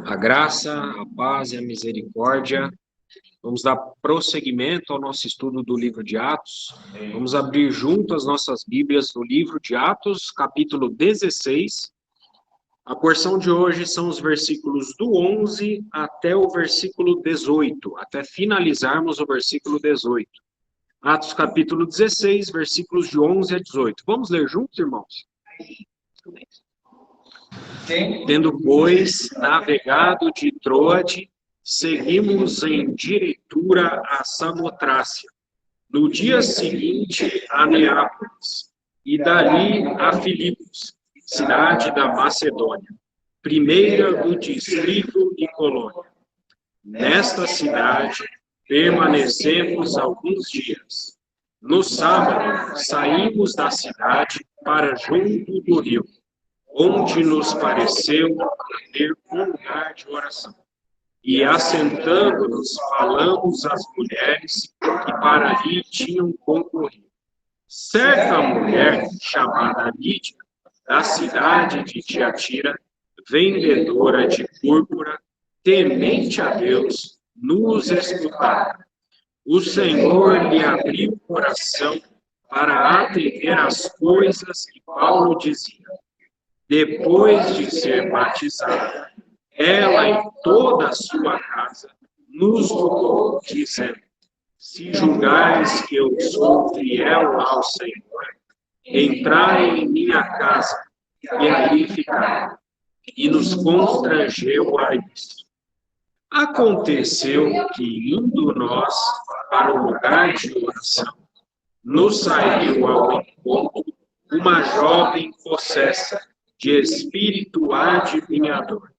A graça, a paz e a misericórdia. Vamos dar prosseguimento ao nosso estudo do livro de Atos. Vamos abrir junto as nossas Bíblias no livro de Atos, capítulo 16. A porção de hoje são os versículos do 11 até o versículo 18, até finalizarmos o versículo 18. Atos, capítulo 16, versículos de 11 a 18. Vamos ler juntos, irmãos? Tendo, pois, navegado de Troade, seguimos em direitura a Samotrácia. No dia seguinte, a Neápolis, e dali a Filipos, cidade da Macedônia, primeira do distrito e colônia. Nesta cidade, permanecemos alguns dias. No sábado, saímos da cidade para junto do rio, onde nos pareceu ter um lugar de oração. E assentando-nos, falamos às mulheres que para ali tinham concorrido. Certa mulher, chamada Lídia, da cidade de Tiatira, vendedora de púrpura, temente a Deus, nos escutava. O Senhor lhe abriu o coração para atender às coisas que Paulo dizia. Depois de ser batizada, ela e toda a sua casa nos rogou, dizendo: se julgais que eu sou fiel ao Senhor, entrai em minha casa e ali ficai. E nos constrangeu a isso. Aconteceu que, indo nós para o lugar de oração, nos saiu ao encontro uma jovem possessa de espírito adivinhador,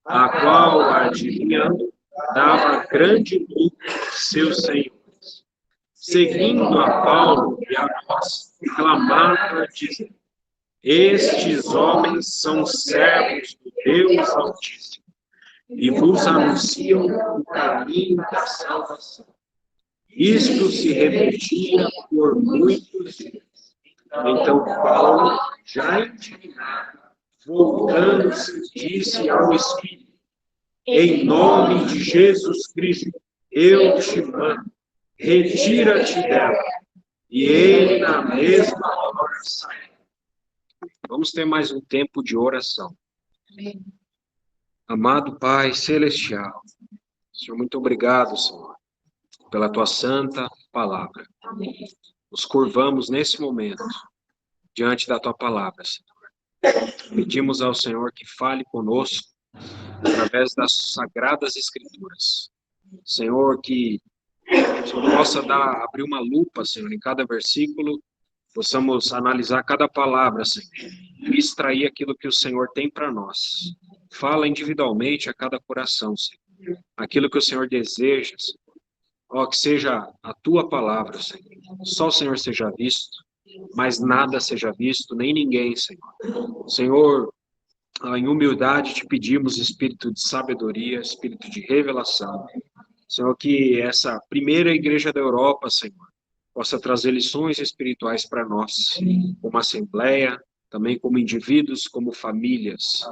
a qual, adivinhando, dava grande lucro aos seus senhores. Seguindo a Paulo e a nós, clamava, dizendo: estes homens são servos do Deus Altíssimo, e vos anunciam o caminho da salvação. Isto se repetia por muitos dias. Então Paulo, já indignado, voltando-se, disse ao Espírito: em nome de Jesus Cristo, eu te mando, retira-te dela. E ele na mesma hora saiu. Vamos ter mais um tempo de oração. Amém. Amado Pai Celestial, Senhor, muito obrigado, Senhor, pela tua santa palavra. Amém. Nos curvamos nesse momento diante da tua palavra, Senhor. Pedimos ao Senhor que fale conosco através das sagradas escrituras. Senhor, que o Senhor possa abrir uma lupa, Senhor, em cada versículo, possamos analisar cada palavra, Senhor, e extrair aquilo que o Senhor tem para nós. Fala individualmente a cada coração, Senhor. Aquilo que o Senhor deseja, Senhor. Ó, que seja a tua palavra, Senhor. Só o Senhor seja visto, mas nada seja visto, nem ninguém, Senhor. Senhor, em humildade te pedimos espírito de sabedoria, espírito de revelação. Senhor, que essa primeira igreja da Europa, Senhor, possa trazer lições espirituais para nós, como assembleia, também como indivíduos, como famílias.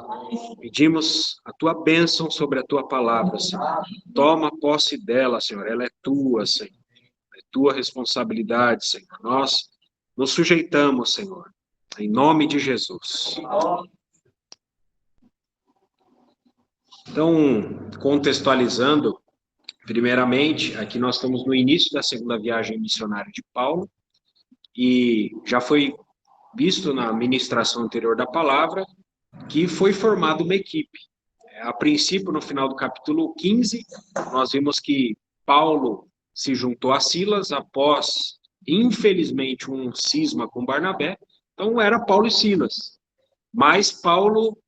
Pedimos a tua bênção sobre a tua palavra, Senhor. Toma posse dela, Senhor, ela é tua, Senhor. É tua responsabilidade, Senhor. Nós nos sujeitamos, Senhor, em nome de Jesus. Então, contextualizando, primeiramente, aqui nós estamos no início da segunda viagem missionária de Paulo, e já foi visto na ministração anterior da palavra que foi formada uma equipe. A princípio, no final do capítulo 15, nós vimos que Paulo se juntou a Silas após, infelizmente, um cisma com Barnabé. Então, era Paulo e Silas. Mas Paulo,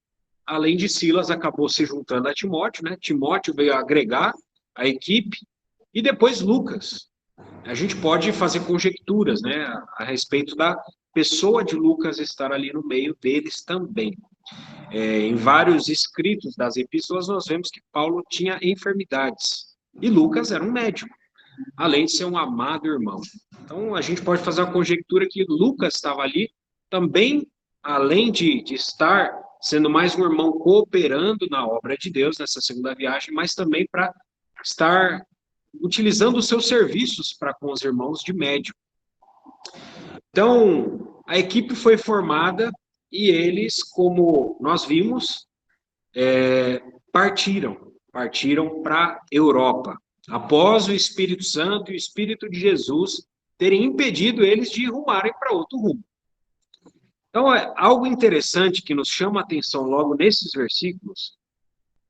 além de Silas, acabou se juntando a Timóteo, né? Timóteo veio agregar a equipe, e depois Lucas. A gente pode fazer conjecturas, né, a respeito da pessoa de Lucas estar ali no meio deles também. Em vários escritos das epístolas, nós vemos que Paulo tinha enfermidades, e Lucas era um médico, além de ser um amado irmão. Então, a gente pode fazer a conjectura que Lucas estava ali também, além de estar sendo mais um irmão cooperando na obra de Deus nessa segunda viagem, mas também para estar utilizando os seus serviços para com os irmãos de médico. Então, a equipe foi formada e eles, como nós vimos, partiram para a Europa, após o Espírito Santo e o Espírito de Jesus terem impedido eles de rumarem para outro rumo. Então, algo interessante que nos chama a atenção logo nesses versículos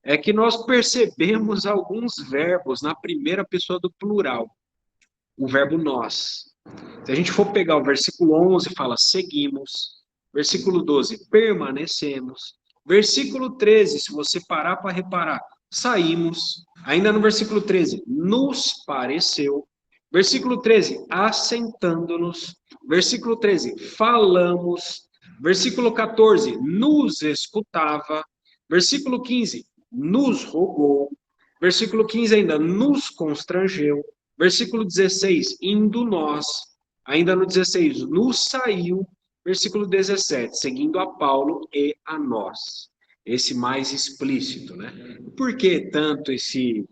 é que nós percebemos alguns verbos na primeira pessoa do plural, o verbo nós. Se a gente for pegar o versículo 11, fala seguimos, versículo 12, permanecemos, versículo 13, se você parar para reparar, saímos, ainda no versículo 13, nos pareceu, versículo 13, assentando-nos, versículo 13, falamos, versículo 14, nos escutava, versículo 15, nos rogou, versículo 15 ainda, nos constrangeu, versículo 16, indo nós, ainda no 16, nos saiu, versículo 17, seguindo a Paulo e a nós. Esse mais explícito, né? Por que tanto esse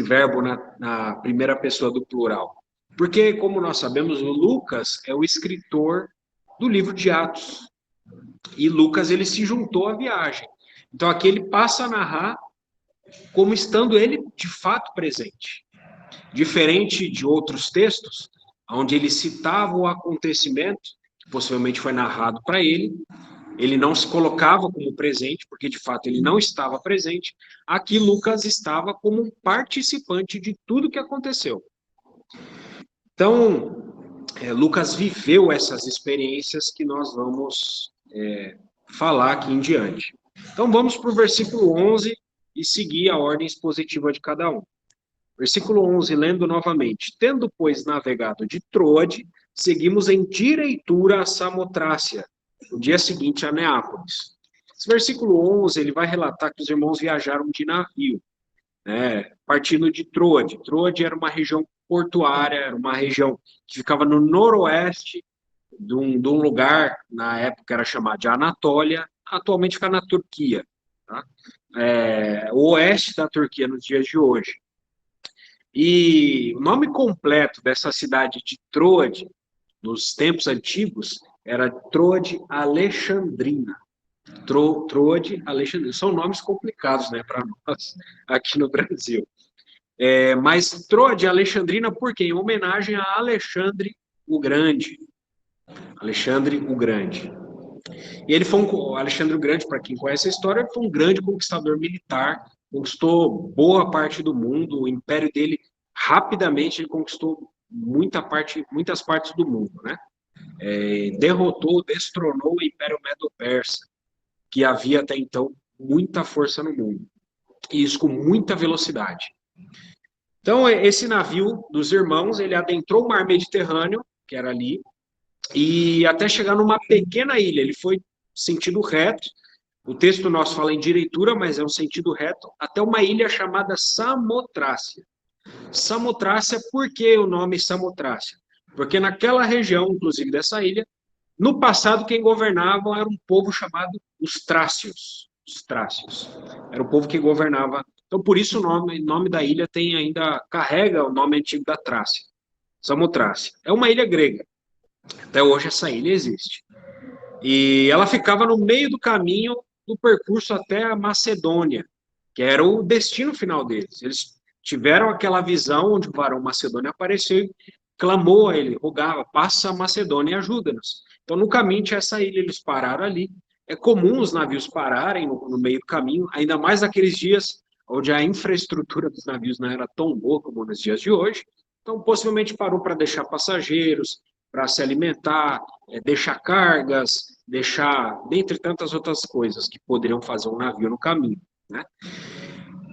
verbo na primeira pessoa do plural? Porque, como nós sabemos, o Lucas é o escritor do livro de Atos. E Lucas, ele se juntou à viagem. Então, aqui ele passa a narrar como estando ele, de fato, presente. Diferente de outros textos, onde ele citava o acontecimento, que possivelmente foi narrado para ele não se colocava como presente, porque de fato ele não estava presente. Aqui Lucas estava como um participante de tudo que aconteceu. Então, Lucas viveu essas experiências que nós vamos falar aqui em diante. Então, vamos para o versículo 11 e seguir a ordem expositiva de cada um. Versículo 11, lendo novamente. Tendo, pois, navegado de Troade, seguimos em direitura a Samotrácia, no dia seguinte a Neápolis. Esse versículo 11, ele vai relatar que os irmãos viajaram de navio, partindo de Troade. Troade era uma região portuária, era uma região que ficava no noroeste de um lugar, na época era chamado de Anatólia, atualmente fica na Turquia, tá? O oeste da Turquia nos dias de hoje. E o nome completo dessa cidade de Troade, nos tempos antigos, era Troade Alexandrina. Troade Alexandrina. São nomes complicados, né, para nós aqui no Brasil. Mas Troade Alexandrina, por quê? Em homenagem a Alexandre o Grande. Alexandre o Grande. E ele foi Alexandre o Grande, para quem conhece a história, ele foi um grande conquistador militar, conquistou boa parte do mundo, o império dele, rapidamente, ele conquistou muitas partes do mundo, né? Destronou o Império Medo-Persa, que havia até então muita força no mundo, e isso com muita velocidade. Então, esse navio dos irmãos, ele adentrou o mar Mediterrâneo, que era ali, e até chegar numa pequena ilha, ele foi sentido reto, o texto nosso fala em direitura, mas é um sentido reto, até uma ilha chamada Samotrácia. Samotrácia, por que o nome Samotrácia? Porque naquela região, inclusive dessa ilha, no passado quem governava era um povo chamado os Trácios. Os Trácios. Era o povo que governava. Então, por isso o nome da ilha carrega o nome antigo da Trácia. Samotrácia. É uma ilha grega. Até hoje essa ilha existe. E ela ficava no meio do caminho do percurso até a Macedônia, que era o destino final deles. Eles tiveram aquela visão onde o varão macedônio apareceu e clamou a ele, rogava, passa a Macedônia e ajuda-nos. Então, no caminho tinha essa ilha, eles pararam ali. É comum os navios pararem no meio do caminho, ainda mais naqueles dias onde a infraestrutura dos navios não era tão boa como nos dias de hoje. Então, possivelmente parou para deixar passageiros, para se alimentar, deixar cargas, dentre tantas outras coisas que poderiam fazer um navio no caminho, né?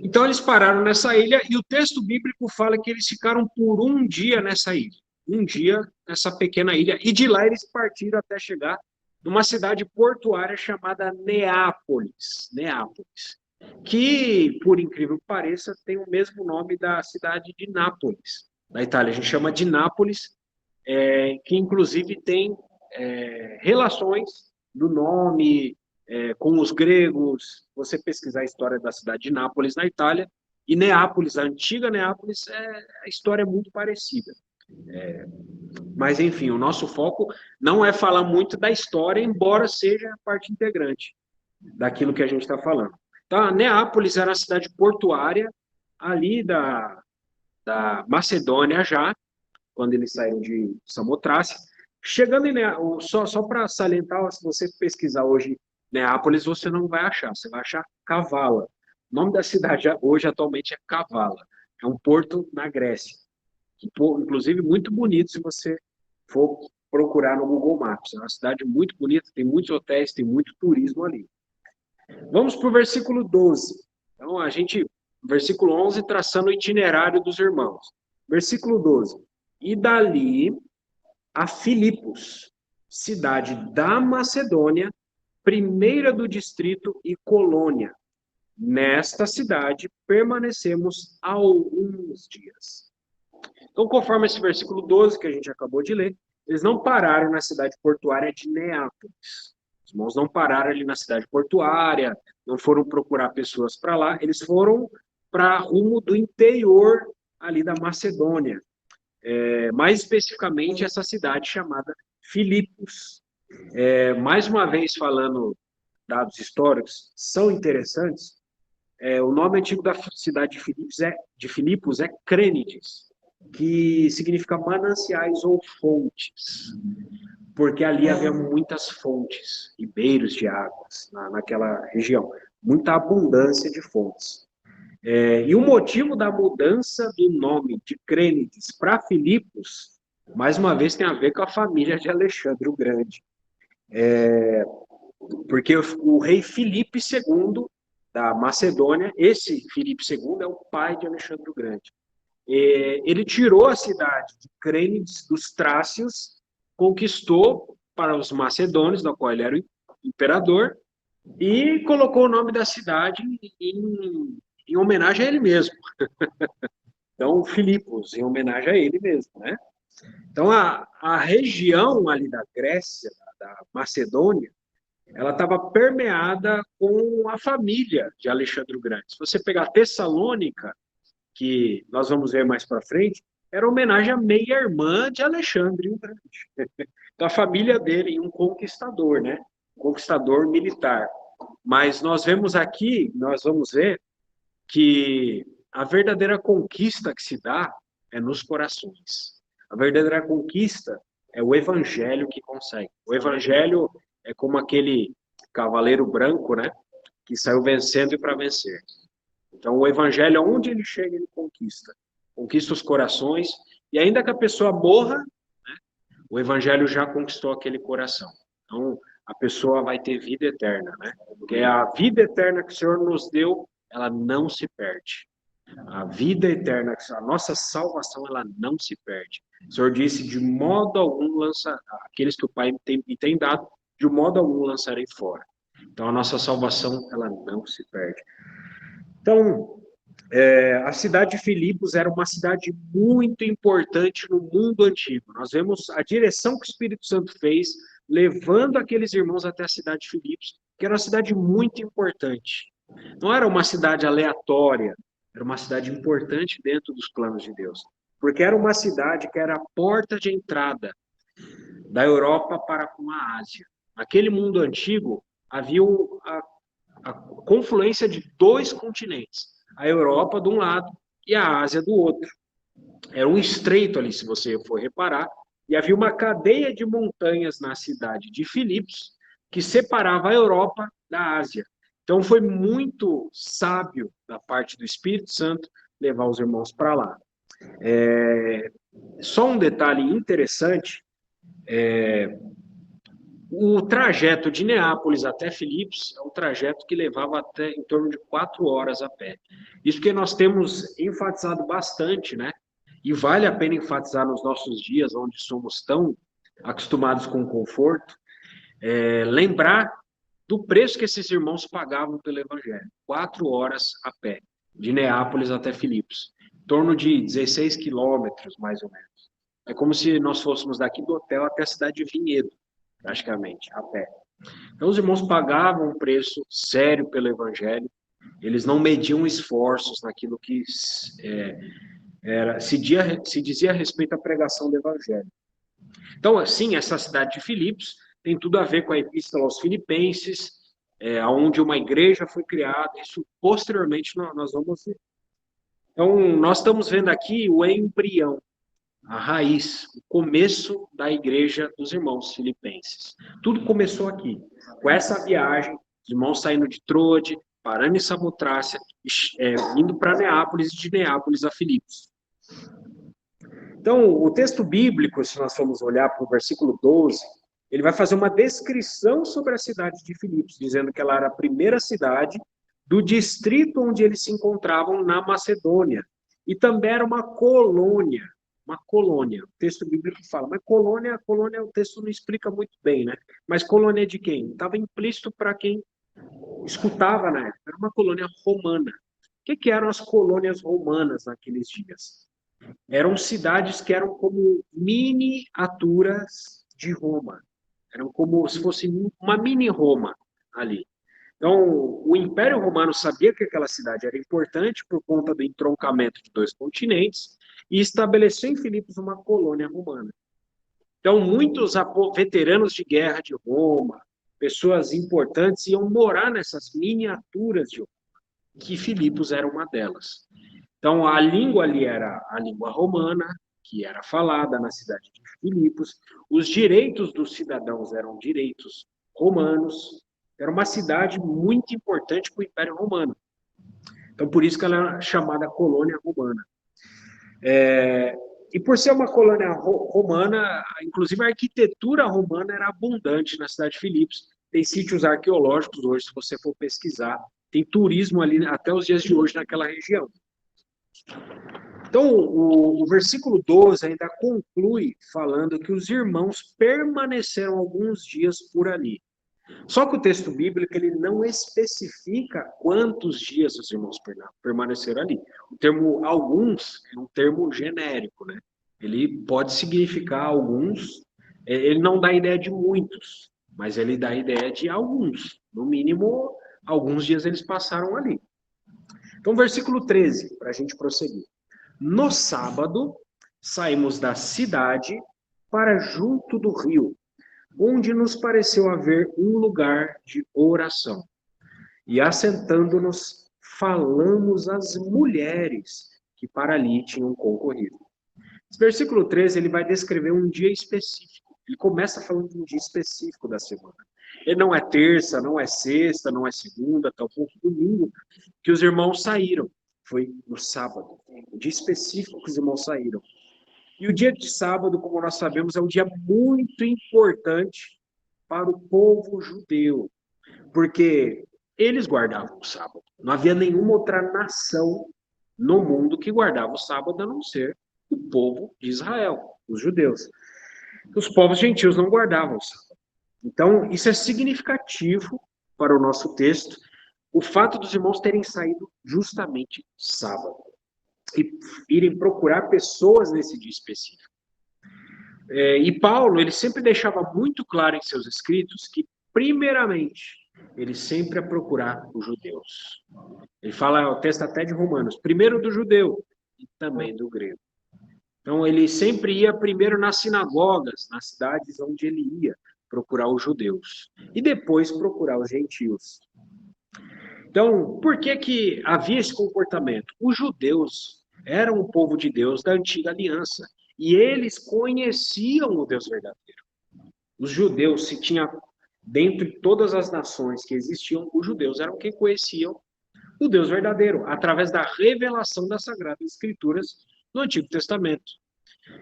Então, eles pararam nessa ilha e o texto bíblico fala que eles ficaram por um dia nessa ilha. Um dia nessa pequena ilha. E de lá eles partiram até chegar numa cidade portuária chamada Neápolis. Neápolis. Que, por incrível que pareça, tem o mesmo nome da cidade de Nápoles, na Itália. A gente chama de Nápoles, que inclusive tem relações do nome, com os gregos. Você pesquisar a história da cidade de Nápoles, na Itália, e Neápolis, a antiga Neápolis, a história é muito parecida. Mas, enfim, o nosso foco não é falar muito da história, embora seja parte integrante daquilo que a gente está falando. Então, Neápolis era uma cidade portuária, ali da Macedônia já, quando eles saíram de Samotrácia. Chegando em Neápolis, só para salientar, se você pesquisar hoje Neápolis, você não vai achar, você vai achar Kavala. O nome da cidade hoje, atualmente, é Kavala. É um porto na Grécia. Inclusive, muito bonito se você for procurar no Google Maps. É uma cidade muito bonita, tem muitos hotéis, tem muito turismo ali. Vamos para o versículo 12. Então, versículo 11, traçando o itinerário dos irmãos. Versículo 12. E dali a Filipos, cidade da Macedônia, primeira do distrito e colônia. Nesta cidade permanecemos alguns dias. Então, conforme esse versículo 12 que a gente acabou de ler, eles não pararam na cidade portuária de Neápolis. Os irmãos não pararam ali na cidade portuária, não foram procurar pessoas para lá, eles foram para rumo do interior ali da Macedônia. Mais especificamente, essa cidade chamada Filipos. Mais uma vez, falando dados históricos, são interessantes. O nome antigo da cidade de Filipos é Crênides, que significa mananciais ou fontes, porque ali havia muitas fontes, ribeiros de águas naquela região, muita abundância de fontes. E o motivo da mudança do nome de Crênides para Filipos, mais uma vez, tem a ver com a família de Alexandre o Grande. Porque o rei Filipe II da Macedônia, esse Filipe II é o pai de Alexandre o Grande. Ele tirou a cidade de Crênides dos Trácios, conquistou para os macedônios, da qual ele era o imperador, e colocou o nome da cidade em homenagem a ele mesmo. Então, Filipos, em homenagem a ele mesmo, né? Então, a região ali da Grécia, da Macedônia, ela estava permeada com a família de Alexandre o Grande. Se você pegar Tessalônica, que nós vamos ver mais para frente, era homenagem à meia-irmã de Alexandre o Grande. Então, a família dele, um conquistador, né? Um conquistador militar. Mas nós vemos aqui, nós vamos ver que a verdadeira conquista que se dá é nos corações. A verdadeira conquista é o evangelho que consegue. O evangelho é como aquele cavaleiro branco, né? Que saiu vencendo e para vencer. Então, o evangelho, onde ele chega, ele conquista. Conquista os corações. E ainda que a pessoa morra, né, o evangelho já conquistou aquele coração. Então, a pessoa vai ter vida eterna, né? Porque a vida eterna que o Senhor nos deu, ela não se perde. A vida eterna, a nossa salvação, ela não se perde. O Senhor disse, de modo algum lança aqueles que o Pai me tem dado, de modo algum lançarei fora. Então, a nossa salvação, ela não se perde. Então, a cidade de Filipos era uma cidade muito importante no mundo antigo. Nós vemos a direção que o Espírito Santo fez, levando aqueles irmãos até a cidade de Filipos, que era uma cidade muito importante. Não era uma cidade aleatória, era uma cidade importante dentro dos planos de Deus. Porque era uma cidade que era a porta de entrada da Europa para com a Ásia. Naquele mundo antigo, havia a confluência de dois continentes, a Europa de um lado e a Ásia do outro. Era um estreito ali, se você for reparar, e havia uma cadeia de montanhas na cidade de Filipos que separava a Europa da Ásia. Então foi muito sábio da parte do Espírito Santo levar os irmãos para lá. Só um detalhe interessante, o trajeto de Neápolis até Filipos é um trajeto que levava até em torno de 4 horas a pé. Isso porque nós temos enfatizado bastante, né? E vale a pena enfatizar nos nossos dias, onde somos tão acostumados com o conforto, lembrar do preço que esses irmãos pagavam pelo Evangelho. 4 horas a pé, de Neápolis até Filipos. Em torno de 16 quilômetros, mais ou menos. É como se nós fôssemos daqui do hotel até a cidade de Vinhedo, praticamente, a pé. Então, os irmãos pagavam um preço sério pelo evangelho, eles não mediam esforços naquilo que se dizia a respeito à pregação do evangelho. Então, assim, essa cidade de Filipos tem tudo a ver com a epístola aos Filipenses, onde uma igreja foi criada, isso posteriormente nós vamos ver. Então, nós estamos vendo aqui o embrião, a raiz, o começo da igreja dos irmãos filipenses. Tudo começou aqui, com essa viagem, os irmãos saindo de Troade, parando em Samotrácia, indo para Neápolis, e de Neápolis a Filipos. Então, o texto bíblico, se nós formos olhar para o versículo 12, ele vai fazer uma descrição sobre a cidade de Filipos, dizendo que ela era a primeira cidade do distrito onde eles se encontravam na Macedônia. E também era uma colônia. Uma colônia. O texto bíblico fala, mas colônia, o texto não explica muito bem, né? Mas colônia de quem? Estava implícito para quem escutava na época. Era uma colônia romana. O que eram as colônias romanas naqueles dias? Eram cidades que eram como miniaturas de Roma. Eram como se fosse uma mini Roma ali. Então, o Império Romano sabia que aquela cidade era importante por conta do entroncamento de dois continentes e estabeleceu em Filipos uma colônia romana. Então, muitos veteranos de guerra de Roma, pessoas importantes, iam morar nessas miniaturas de Roma, que Filipos era uma delas. Então, a língua ali era a língua romana, que era falada na cidade de Filipos. Os direitos dos cidadãos eram direitos romanos. Era uma cidade muito importante para o Império Romano. Então, por isso que ela era chamada colônia romana. E por ser uma colônia romana, inclusive a arquitetura romana era abundante na cidade de Filipos. Tem sítios arqueológicos hoje, se você for pesquisar. Tem turismo ali até os dias de hoje naquela região. Então, o versículo 12 ainda conclui falando que os irmãos permaneceram alguns dias por ali. Só que o texto bíblico ele não especifica quantos dias os irmãos permaneceram ali. O termo alguns é um termo genérico, né? Ele pode significar alguns, ele não dá ideia de muitos, mas ele dá ideia de alguns. No mínimo, alguns dias eles passaram ali. Então, versículo 13, para a gente prosseguir. No sábado, saímos da cidade para junto do rio, onde nos pareceu haver um lugar de oração. E assentando-nos, falamos às mulheres que para ali tinham concorrido. Esse versículo 13, ele vai descrever um dia específico. Ele começa falando de um dia específico da semana. Ele não é terça, não é sexta, não é segunda, tampouco domingo, que os irmãos saíram. Foi no sábado, um dia específico que os irmãos saíram. E o dia de sábado, como nós sabemos, é um dia muito importante para o povo judeu, porque eles guardavam o sábado. Não havia nenhuma outra nação no mundo que guardava o sábado, a não ser o povo de Israel, os judeus. Os povos gentios não guardavam o sábado. Então, isso é significativo para o nosso texto, o fato dos irmãos terem saído justamente sábado e irem procurar pessoas nesse dia específico. E Paulo, ele sempre deixava muito claro em seus escritos que, primeiramente, ele sempre ia procurar os judeus. Ele fala, o texto até de Romanos, primeiro do judeu e também do grego. Então, ele sempre ia primeiro nas sinagogas, nas cidades onde ele ia procurar os judeus, e depois procurar os gentios. Então, por que havia esse comportamento? Os judeus eram o povo de Deus da antiga aliança, e eles conheciam o Deus verdadeiro. Os judeus, se tinha, dentre todas as nações que existiam, os judeus eram quem conheciam o Deus verdadeiro, através da revelação das Sagradas Escrituras no Antigo Testamento.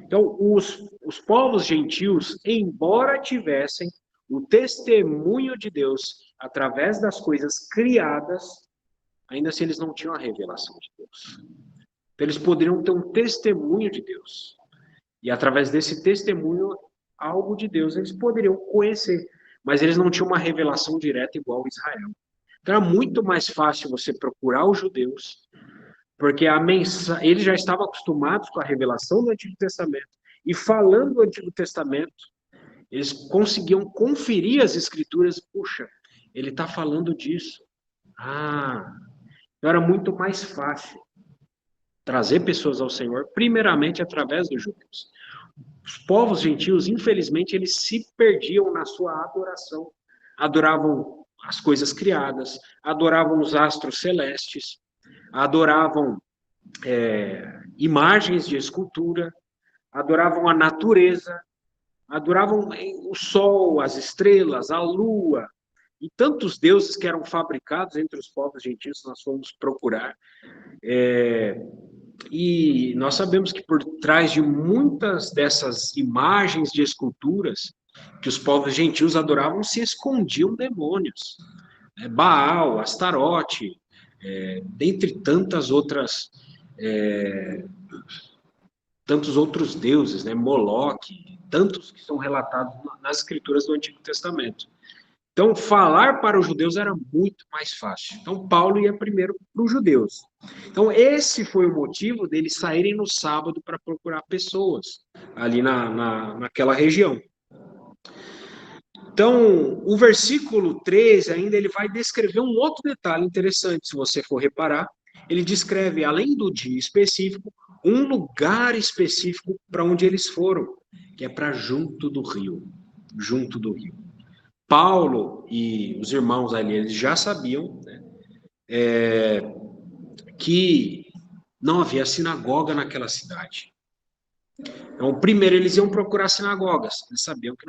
Então, os povos gentios, embora tivessem o testemunho de Deus através das coisas criadas, ainda assim eles não tinham a revelação de Deus. Então, eles poderiam ter um testemunho de Deus. E através desse testemunho, algo de Deus eles poderiam conhecer. Mas eles não tinham uma revelação direta igual a Israel. Então, era muito mais fácil você procurar os judeus, porque eles já estavam acostumados com a revelação do Antigo Testamento, e falando do Antigo Testamento, Eles conseguiam conferir as escrituras. Puxa, ele está falando disso. Então era muito mais fácil trazer pessoas ao Senhor, primeiramente através dos judeus. Os povos gentios, infelizmente, eles se perdiam na sua adoração. Adoravam as coisas criadas, adoravam os astros celestes, adoravam imagens de escultura, adoravam a natureza, adoravam o sol, as estrelas, a lua, e tantos deuses que eram fabricados entre os povos gentios, nós fomos procurar. E nós sabemos que por trás de muitas dessas imagens de esculturas que os povos gentios adoravam, se escondiam demônios. Baal, Astarote, dentre tantos outros deuses, Moloque, tantos que são relatados nas escrituras do Antigo Testamento. Então, falar para os judeus era muito mais fácil. Então, Paulo ia primeiro para os judeus. Então, esse foi o motivo deles saírem no sábado para procurar pessoas ali naquela região. Então, o versículo 13 ainda ele vai descrever um outro detalhe interessante, se você for reparar. Ele descreve, além do dia específico, um lugar específico para onde eles foram, que é para junto do rio. Junto do rio. Paulo e os irmãos ali, eles já sabiam, que não havia sinagoga naquela cidade. Então, primeiro eles iam procurar sinagogas. Eles sabiam que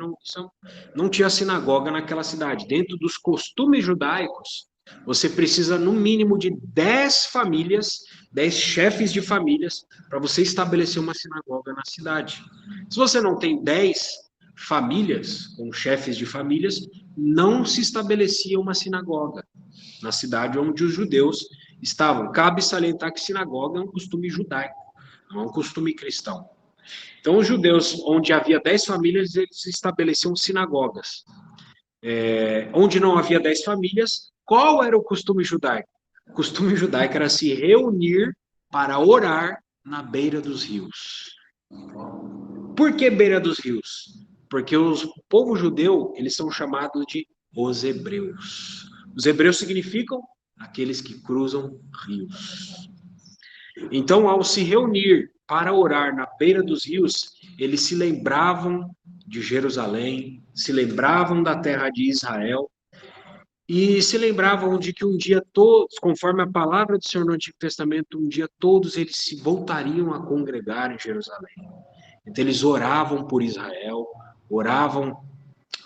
não tinha sinagoga naquela cidade. Dentro dos costumes judaicos, você precisa, no mínimo, de 10 famílias, 10 chefes de famílias, para você estabelecer uma sinagoga na cidade. Se você não tem 10 famílias, com chefes de famílias, não se estabelecia uma sinagoga na cidade onde os judeus estavam. Cabe salientar que sinagoga é um costume judaico, não é um costume cristão. Então, os judeus, onde havia 10 famílias, eles estabeleciam sinagogas. Onde não havia 10 famílias, qual era o costume judaico? O costume judaico era se reunir para orar na beira dos rios. Por que beira dos rios? Porque o povo judeu, eles são chamados de os hebreus. Os hebreus significam aqueles que cruzam rios. Então, ao se reunir para orar na beira dos rios, eles se lembravam de Jerusalém, se lembravam da terra de Israel e se lembravam de que um dia todos, conforme a palavra do Senhor no Antigo Testamento, um dia todos eles se voltariam a congregar em Jerusalém. Então eles oravam por Israel, oravam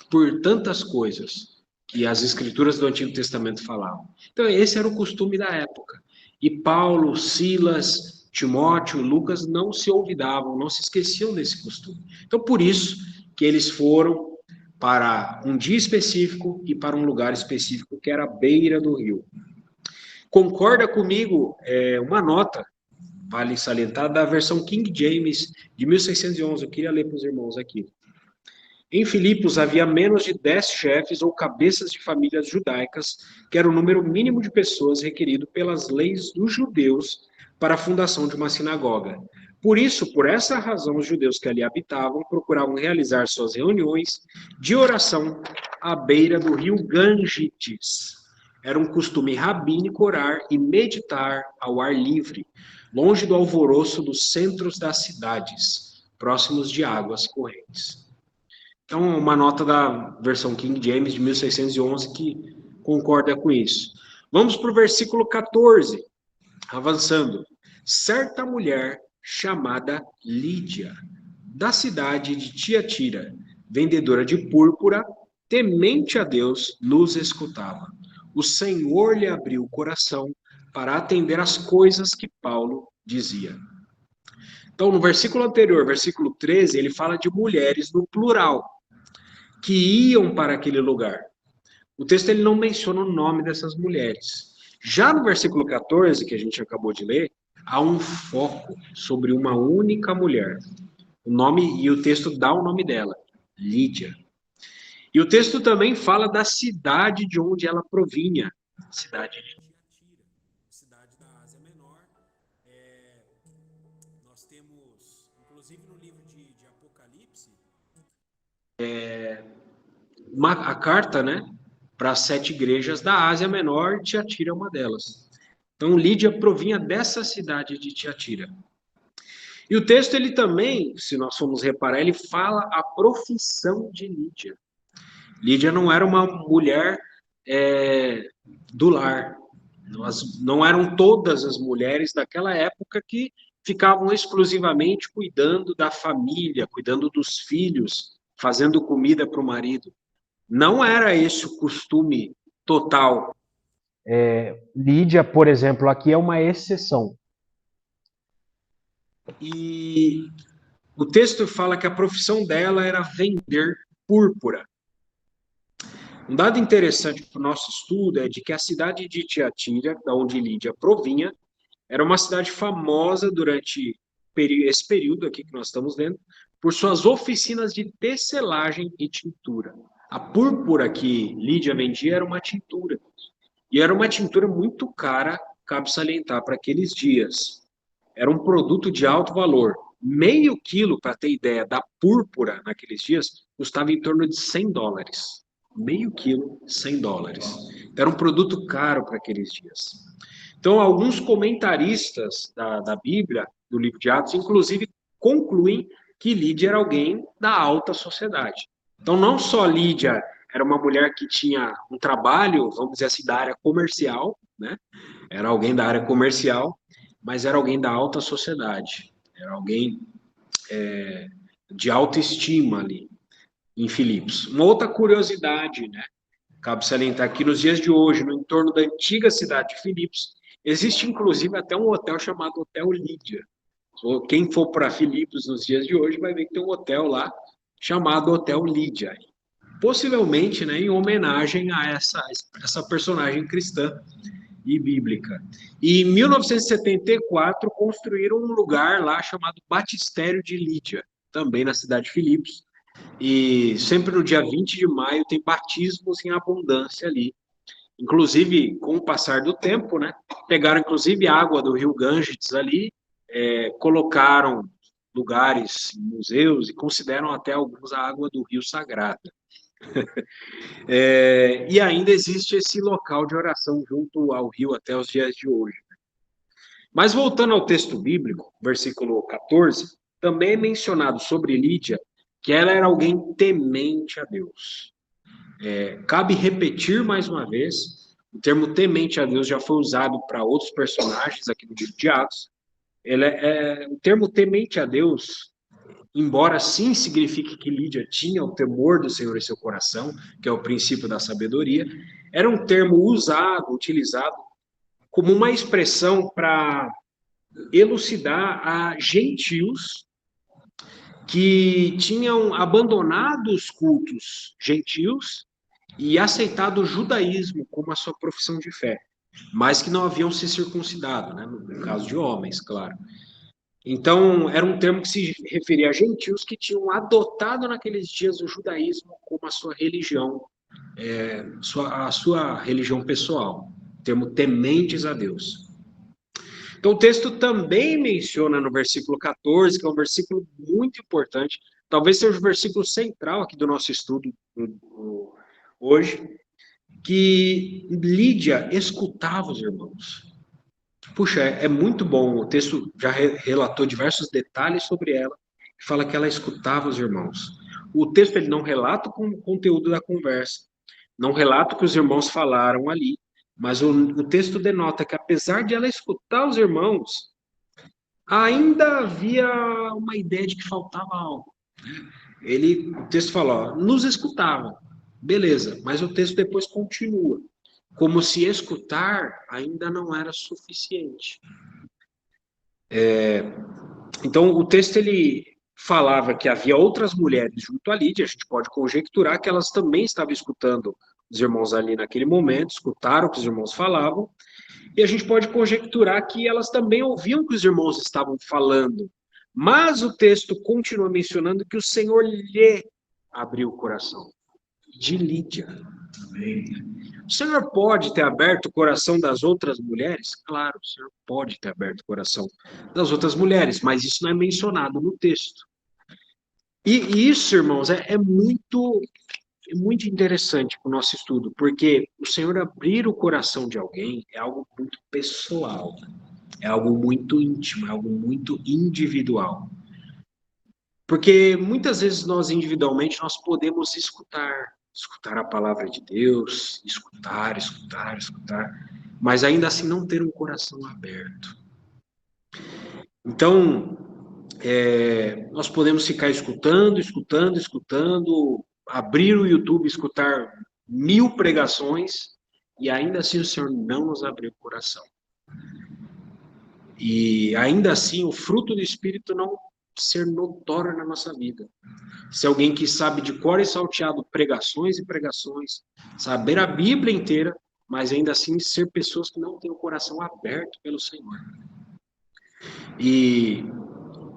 por tantas coisas que as escrituras do Antigo Testamento falavam. Então esse era o costume da época. E Paulo, Silas, Timóteo, Lucas não se olvidavam, não se esqueciam desse costume. Então por isso que eles foram para um dia específico e para um lugar específico, que era a beira do rio. Concorda comigo uma nota, vale salientar, da versão King James de 1611, eu queria ler para os irmãos aqui. Em Filipos havia menos de 10 chefes ou cabeças de famílias judaicas, que era o número mínimo de pessoas requerido pelas leis dos judeus para a fundação de uma sinagoga. Por isso, por essa razão, os judeus que ali habitavam procuravam realizar suas reuniões de oração à beira do rio Gangites. Era um costume rabínico orar e meditar ao ar livre, longe do alvoroço dos centros das cidades, próximos de águas correntes. Então, uma nota da versão King James de 1611 que concorda com isso. Vamos para o versículo 14, avançando. Certa mulher chamada Lídia, da cidade de Tiatira, vendedora de púrpura, temente a Deus, nos escutava. O Senhor lhe abriu o coração para atender às coisas que Paulo dizia. Então, no versículo anterior, versículo 13, ele fala de mulheres no plural, que iam para aquele lugar. O texto ele não menciona o nome dessas mulheres. Já no versículo 14, que a gente acabou de ler, há um foco sobre uma única mulher. O nome e o texto dá o nome dela, Lídia. E o texto também fala da cidade de onde ela provinha, cidade de Tiatira, cidade da Ásia Menor. Nós temos, inclusive no livro de Apocalipse, a carta, né, para as 7 igrejas da Ásia Menor, Tiatira é uma delas. Então, Lídia provinha dessa cidade de Tiatira. E o texto, ele também, se nós formos reparar, ele fala a profissão de Lídia. Lídia não era uma mulher do lar. Não eram todas as mulheres daquela época que ficavam exclusivamente cuidando da família, cuidando dos filhos, fazendo comida para o marido. Não era esse o costume total. Lídia, por exemplo, aqui é uma exceção. E o texto fala que a profissão dela era vender púrpura. Um dado interessante para o nosso estudo é de que a cidade de Tiatira, da onde Lídia provinha, era uma cidade famosa durante esse período aqui que nós estamos vendo, por suas oficinas de tecelagem e tintura. A púrpura que Lídia vendia era uma tintura. E era uma tintura muito cara, cabe salientar, para aqueles dias. Era um produto de alto valor. Meio quilo, para ter ideia, da púrpura naqueles dias, custava em torno de $100. Meio quilo, $100. Era um produto caro para aqueles dias. Então, alguns comentaristas da Bíblia, do livro de Atos, inclusive, concluem que Lídia era alguém da alta sociedade. Então, não só Lídia era uma mulher que tinha um trabalho, vamos dizer assim, da área comercial, né? Era alguém da área comercial, mas era alguém da alta sociedade. Era alguém de autoestima ali, em Filipos. Uma outra curiosidade, né? Cabe salientar que nos dias de hoje, no entorno da antiga cidade de Filipos, existe inclusive até um hotel chamado Hotel Lídia. Quem for para Filipos nos dias de hoje vai ver que tem um hotel lá chamado Hotel Lídia. Possivelmente, né, em homenagem a essa personagem cristã e bíblica. E em 1974 construíram um lugar lá chamado Batistério de Lídia, também na cidade de Filipos. E sempre no dia 20 de maio tem batismos em abundância ali. Inclusive, com o passar do tempo, né, pegaram inclusive água do rio Ganges ali, colocaram lugares, museus, e consideram até alguns a água do rio sagrada. E ainda existe esse local de oração junto ao rio até os dias de hoje. Mas voltando ao texto bíblico, versículo 14, também é mencionado sobre Lídia que ela era alguém temente a Deus. Cabe repetir mais uma vez, o termo temente a Deus já foi usado para outros personagens aqui no livro de Atos. O termo temente a Deus, embora sim signifique que Lídia tinha o temor do Senhor em seu coração, que é o princípio da sabedoria, era um termo usado, utilizado como uma expressão para elucidar a gentios que tinham abandonado os cultos gentios e aceitado o judaísmo como a sua profissão de fé, mas que não haviam se circuncidado, né? No caso de homens, claro. Então, era um termo que se referia a gentios que tinham adotado naqueles dias o judaísmo como a sua religião, a sua religião pessoal. O termo tementes a Deus. Então, o texto também menciona no versículo 14, que é um versículo muito importante, talvez seja o versículo central aqui do nosso estudo hoje, que Lídia escutava os irmãos. Puxa, é muito bom. O texto já relatou diversos detalhes sobre ela, fala que ela escutava os irmãos. O texto ele não relata o conteúdo da conversa, não relata o que os irmãos falaram ali, mas o texto denota que apesar de ela escutar os irmãos, ainda havia uma ideia de que faltava algo. O texto fala, ó, nos escutava, beleza, mas o texto depois continua, como se escutar ainda não era suficiente. Então, o texto ele falava que havia outras mulheres junto a Lídia, a gente pode conjecturar que elas também estavam escutando os irmãos ali naquele momento, escutaram o que os irmãos falavam, e a gente pode conjecturar que elas também ouviam o que os irmãos estavam falando. Mas o texto continua mencionando que o Senhor lhe abriu o coração, de Lídia. O Senhor pode ter aberto o coração das outras mulheres? Claro, o Senhor pode ter aberto o coração das outras mulheres, mas isso não é mencionado no texto. E isso, irmãos, é muito interessante para o nosso estudo, porque o Senhor abrir o coração de alguém é algo muito pessoal, é algo muito íntimo, é algo muito individual. Porque muitas vezes nós individualmente nós podemos escutar a palavra de Deus, escutar, mas ainda assim não ter um coração aberto. Então, nós podemos ficar escutando, abrir o YouTube, escutar 1000 pregações, e ainda assim o Senhor não nos abriu o coração. E ainda assim o fruto do Espírito não ser notório na nossa vida. Se alguém que sabe de cor e salteado pregações e pregações, saber a Bíblia inteira, mas ainda assim ser pessoas que não têm o coração aberto pelo Senhor. E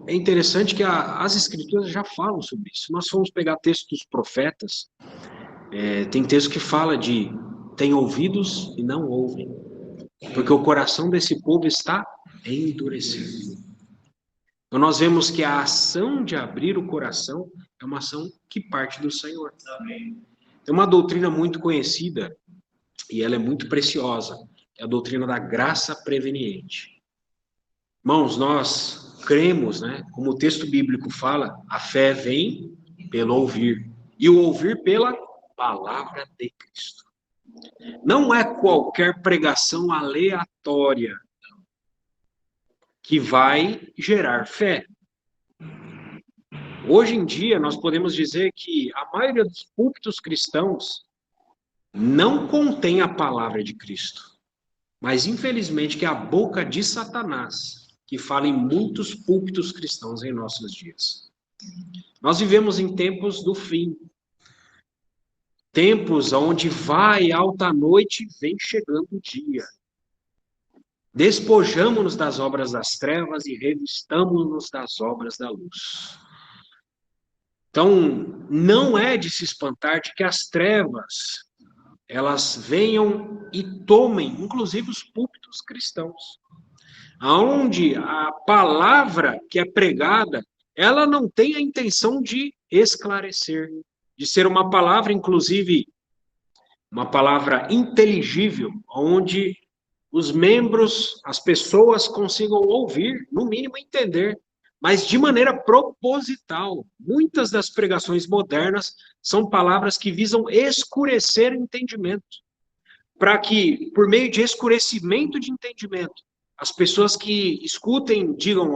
é interessante que as Escrituras já falam sobre isso. Nós fomos pegar textos dos profetas, tem texto que fala de tem ouvidos e não ouvem, porque o coração desse povo está endurecido. Então nós vemos que a ação de abrir o coração é uma ação que parte do Senhor. Tem uma doutrina muito conhecida, e ela é muito preciosa, é a doutrina da graça preveniente. Irmãos, nós cremos, né, como o texto bíblico fala, a fé vem pelo ouvir, e o ouvir pela palavra de Cristo. Não é qualquer pregação aleatória que vai gerar fé. Hoje em dia, nós podemos dizer que a maioria dos púlpitos cristãos não contém a palavra de Cristo, mas infelizmente que é a boca de Satanás que fala em muitos púlpitos cristãos em nossos dias. Nós vivemos em tempos do fim, tempos onde vai alta noite e vem chegando o dia. Despojamo-nos das obras das trevas e revistamo-nos das obras da luz. Então, não é de se espantar de que as trevas, elas venham e tomem, inclusive, os púlpitos cristãos. Onde a palavra que é pregada, ela não tem a intenção de esclarecer, de ser uma palavra, inclusive, uma palavra inteligível, onde os membros, as pessoas consigam ouvir, no mínimo entender, mas de maneira proposital. Muitas das pregações modernas são palavras que visam escurecer o entendimento, para que, por meio de escurecimento de entendimento, as pessoas que escutem digam,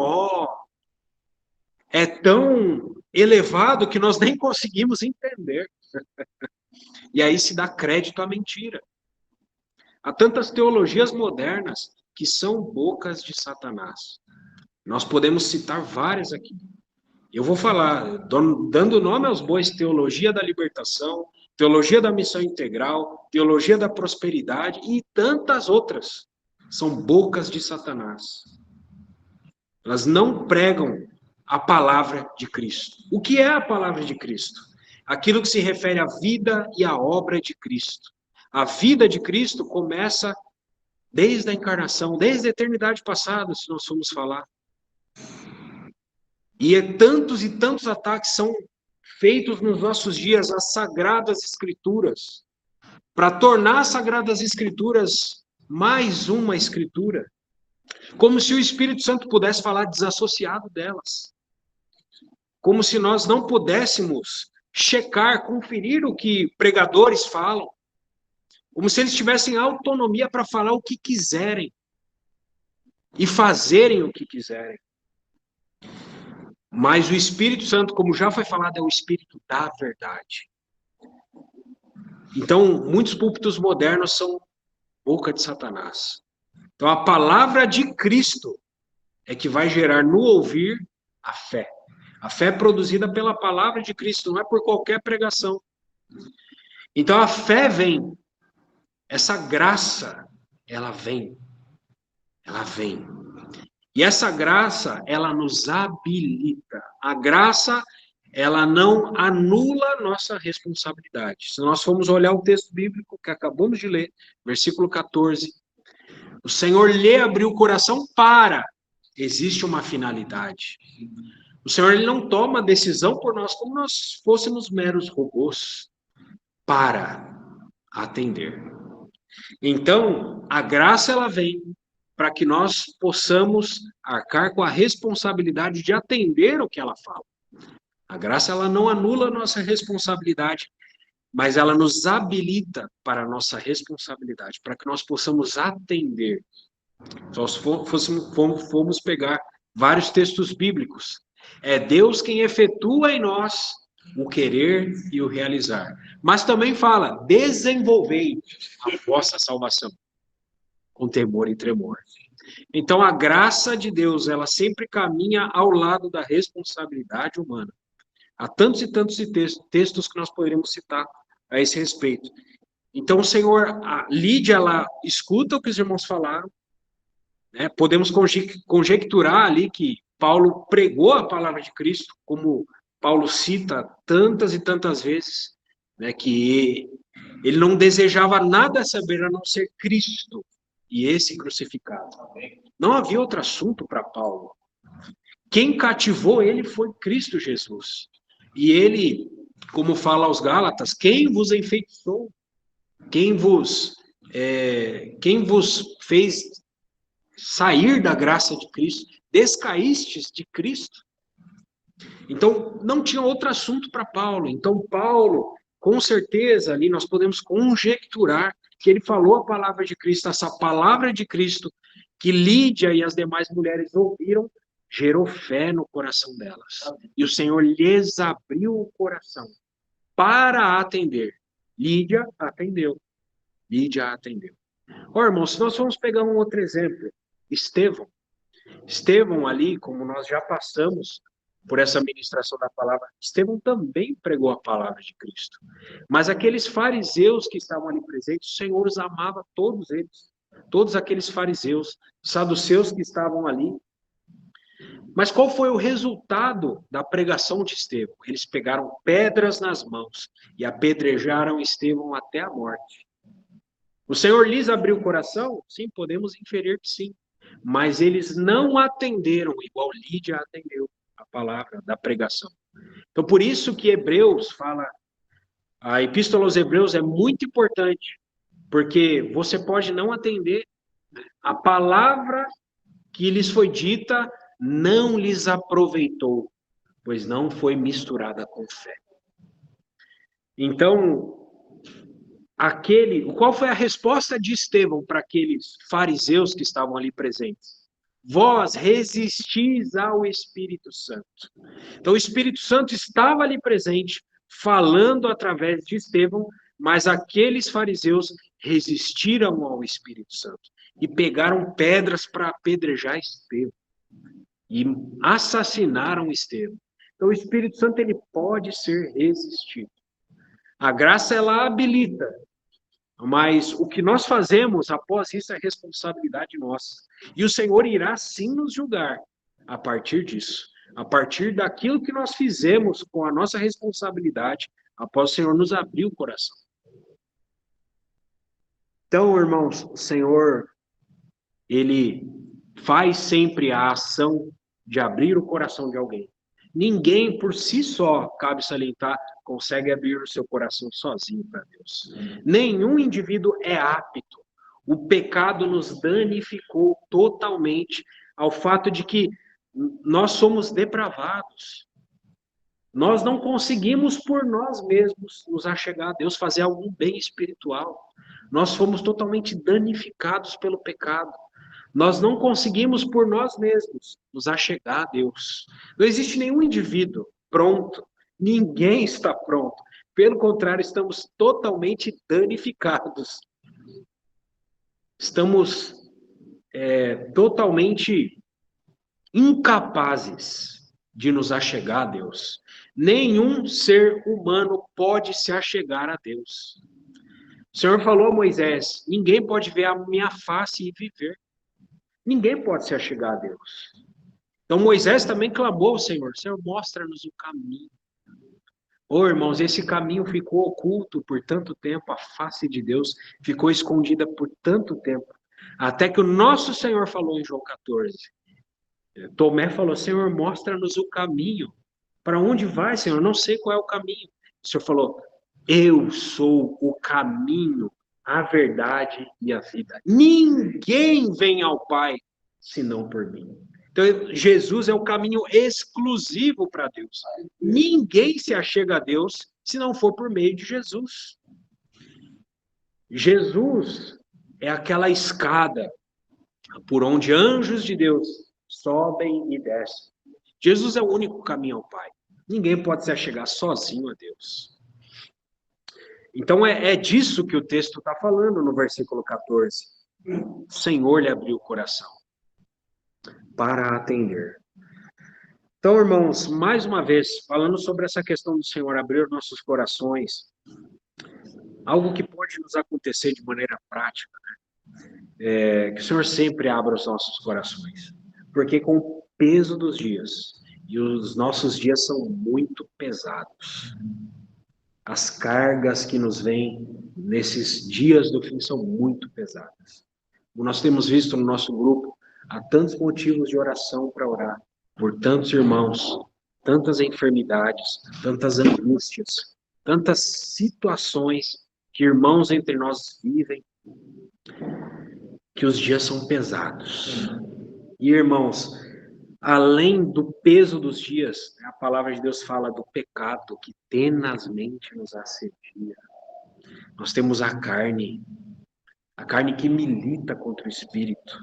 é tão elevado que nós nem conseguimos entender. E aí se dá crédito à mentira. Há tantas teologias modernas que são bocas de Satanás. Nós podemos citar várias aqui. Eu vou falar, dando nome aos bois, teologia da libertação, teologia da missão integral, teologia da prosperidade e tantas outras. São bocas de Satanás. Elas não pregam a palavra de Cristo. O que é a palavra de Cristo? Aquilo que se refere à vida e à obra de Cristo. A vida de Cristo começa desde a encarnação, desde a eternidade passada, se nós formos falar. E tantos e tantos ataques são feitos nos nossos dias às Sagradas Escrituras, para tornar as Sagradas Escrituras mais uma Escritura, como se o Espírito Santo pudesse falar desassociado delas, como se nós não pudéssemos checar, conferir o que pregadores falam, como se eles tivessem autonomia para falar o que quiserem e fazerem o que quiserem. Mas o Espírito Santo, como já foi falado, é o Espírito da verdade. Então, muitos púlpitos modernos são boca de Satanás. Então, a palavra de Cristo é que vai gerar no ouvir a fé. A fé é produzida pela palavra de Cristo, não é por qualquer pregação. Então, a fé vem. Essa graça, ela vem. Ela vem. E essa graça, ela nos habilita. A graça, ela não anula nossa responsabilidade. Se nós formos olhar o texto bíblico que acabamos de ler, versículo 14, o Senhor lhe abriu o coração para. Existe uma finalidade. O Senhor ele não toma decisão por nós como nós fôssemos meros robôs para atender. Então, a graça ela vem para que nós possamos arcar com a responsabilidade de atender o que ela fala. A graça ela não anula a nossa responsabilidade, mas ela nos habilita para a nossa responsabilidade, para que nós possamos atender. Nós fomos pegar vários textos bíblicos. É Deus quem efetua em nós o querer e o realizar. Mas também fala, desenvolvei a vossa salvação com temor e tremor. Então, a graça de Deus, ela sempre caminha ao lado da responsabilidade humana. Há tantos e tantos textos que nós poderíamos citar a esse respeito. Então, o Senhor, a Lídia, ela escuta o que os irmãos falaram, né? Podemos conjecturar ali que Paulo pregou a palavra de Cristo, como Paulo cita tantas e tantas vezes, né, que ele não desejava nada saber a não ser Cristo e esse crucificado. Não havia outro assunto para Paulo. Quem cativou ele foi Cristo Jesus. E ele, como fala aos Gálatas, quem vos enfeitiçou? Quem vos fez sair da graça de Cristo? Descaístes de Cristo? Então, não tinha outro assunto para Paulo. Então, Paulo, com certeza, ali nós podemos conjecturar que ele falou a palavra de Cristo, essa palavra de Cristo, que Lídia e as demais mulheres ouviram, gerou fé no coração delas. E o Senhor lhes abriu o coração para atender. Lídia atendeu. Lídia atendeu. Ó, irmãos, se nós formos pegar um outro exemplo, Estevão. Estevão ali, como nós já passamos por essa ministração da palavra, Estevão também pregou a palavra de Cristo. Mas aqueles fariseus que estavam ali presentes, o Senhor os amava, todos eles. Todos aqueles fariseus, saduceus que estavam ali. Mas qual foi o resultado da pregação de Estevão? Eles pegaram pedras nas mãos e apedrejaram Estevão até a morte. O Senhor lhes abriu o coração? Sim, podemos inferir que sim. Mas eles não atenderam, igual Lídia atendeu a palavra da pregação. Então, por isso que Hebreus fala, a Epístola aos Hebreus é muito importante, porque você pode não atender, a palavra que lhes foi dita não lhes aproveitou, pois não foi misturada com fé. Então, qual foi a resposta de Estevão para aqueles fariseus que estavam ali presentes? Vós resistis ao Espírito Santo. Então, o Espírito Santo estava ali presente, falando através de Estevão, mas aqueles fariseus resistiram ao Espírito Santo e pegaram pedras para apedrejar Estevão e assassinaram Estevão. Então, o Espírito Santo ele pode ser resistido. A graça ela habilita, mas o que nós fazemos após isso é responsabilidade nossa. E o Senhor irá sim nos julgar a partir disso. A partir daquilo que nós fizemos com a nossa responsabilidade, após o Senhor nos abrir o coração. Então, irmãos, o Senhor, ele faz sempre a ação de abrir o coração de alguém. Ninguém, por si só, cabe salientar, consegue abrir o seu coração sozinho para Deus. Nenhum indivíduo é apto. O pecado nos danificou totalmente ao fato de que nós somos depravados. Nós não conseguimos por nós mesmos nos achegar a Deus, fazer algum bem espiritual. Nós fomos totalmente danificados pelo pecado. Nós não conseguimos por nós mesmos nos achegar a Deus. Não existe nenhum indivíduo pronto. Ninguém está pronto. Pelo contrário, estamos totalmente danificados. Estamos totalmente incapazes de nos achegar a Deus. Nenhum ser humano pode se achegar a Deus. O Senhor falou a Moisés, ninguém pode ver a minha face e viver. Ninguém pode se achegar a Deus. Então Moisés também clamou ao Senhor, Senhor, mostra-nos o caminho. Ô irmãos, esse caminho ficou oculto por tanto tempo, a face de Deus ficou escondida por tanto tempo, até que o nosso Senhor falou em João 14, Tomé falou, Senhor, mostra-nos o caminho. Para onde vai, Senhor? Eu não sei qual é o caminho. O Senhor falou, eu sou o caminho, a verdade e a vida. Ninguém vem ao Pai senão por mim. Então, Jesus é o caminho exclusivo para Deus. Ninguém se achega a Deus se não for por meio de Jesus. Jesus é aquela escada por onde anjos de Deus sobem e descem. Jesus é o único caminho ao Pai. Ninguém pode se achegar sozinho a Deus. Então é disso que o texto está falando no versículo 14. O Senhor lhe abriu o coração para atender. Então, irmãos, mais uma vez, falando sobre essa questão do Senhor abrir nossos corações, algo que pode nos acontecer de maneira prática, que o Senhor sempre abra os nossos corações. Porque com o peso dos dias, e os nossos dias são muito pesados, as cargas que nos vêm nesses dias do fim são muito pesadas. Como nós temos visto no nosso grupo, há tantos motivos de oração para orar por tantos irmãos, tantas enfermidades, tantas angústias, tantas situações que irmãos entre nós vivem, que os dias são pesados. E irmãos, além do peso dos dias, a palavra de Deus fala do pecado que tenazmente nos assedia. Nós temos a carne que milita contra o espírito.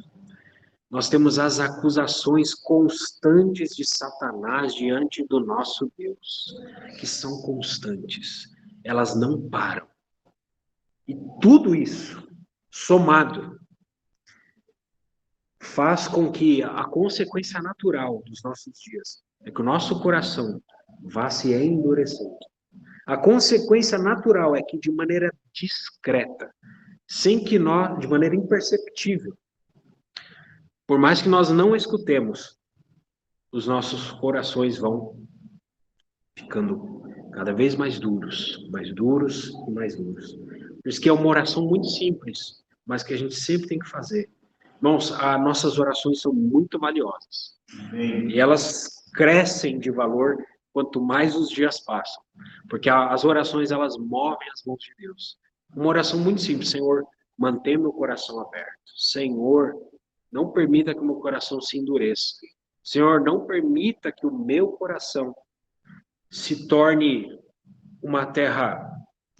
Nós temos as acusações constantes de Satanás diante do nosso Deus, que são constantes. Elas não param. E tudo isso, somado, faz com que a consequência natural dos nossos dias é que o nosso coração vá se endurecendo. A consequência natural é que, de maneira discreta, sem que nós, de maneira imperceptível, por mais que nós não escutemos, os nossos corações vão ficando cada vez mais duros e mais duros. Por isso que é uma oração muito simples, mas que a gente sempre tem que fazer. Irmãos, as nossas orações são muito valiosas. E elas crescem de valor quanto mais os dias passam. Porque as orações, elas movem as mãos de Deus. Uma oração muito simples. Senhor, mantenha meu coração aberto. Senhor, não permita que o meu coração se endureça. Senhor, não permita que o meu coração se torne uma terra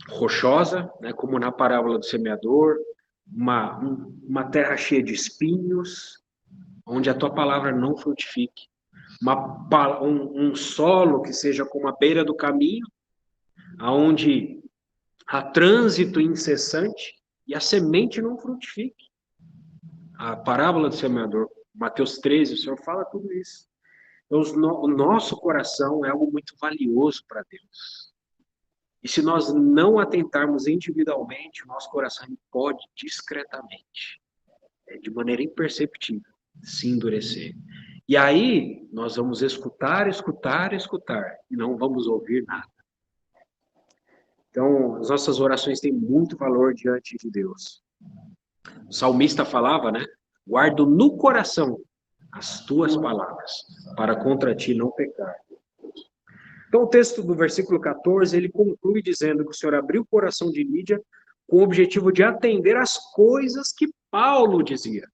rochosa, né, como na parábola do semeador, uma terra cheia de espinhos, onde a tua palavra não frutifique. Um solo que seja como a beira do caminho, onde há trânsito incessante e a semente não frutifique. A parábola do semeador, Mateus 13, o Senhor fala tudo isso. Então, o nosso coração é algo muito valioso para Deus. E se nós não atentarmos individualmente, o nosso coração pode discretamente, de maneira imperceptível, se endurecer. E aí, nós vamos escutar, e não vamos ouvir nada. Então, as nossas orações têm muito valor diante de Deus. O salmista falava, né? Guardo no coração as tuas palavras, para contra ti não pecar. Então, o texto do versículo 14, ele conclui dizendo que o Senhor abriu o coração de Lídia com o objetivo de atender às coisas que Paulo dizia.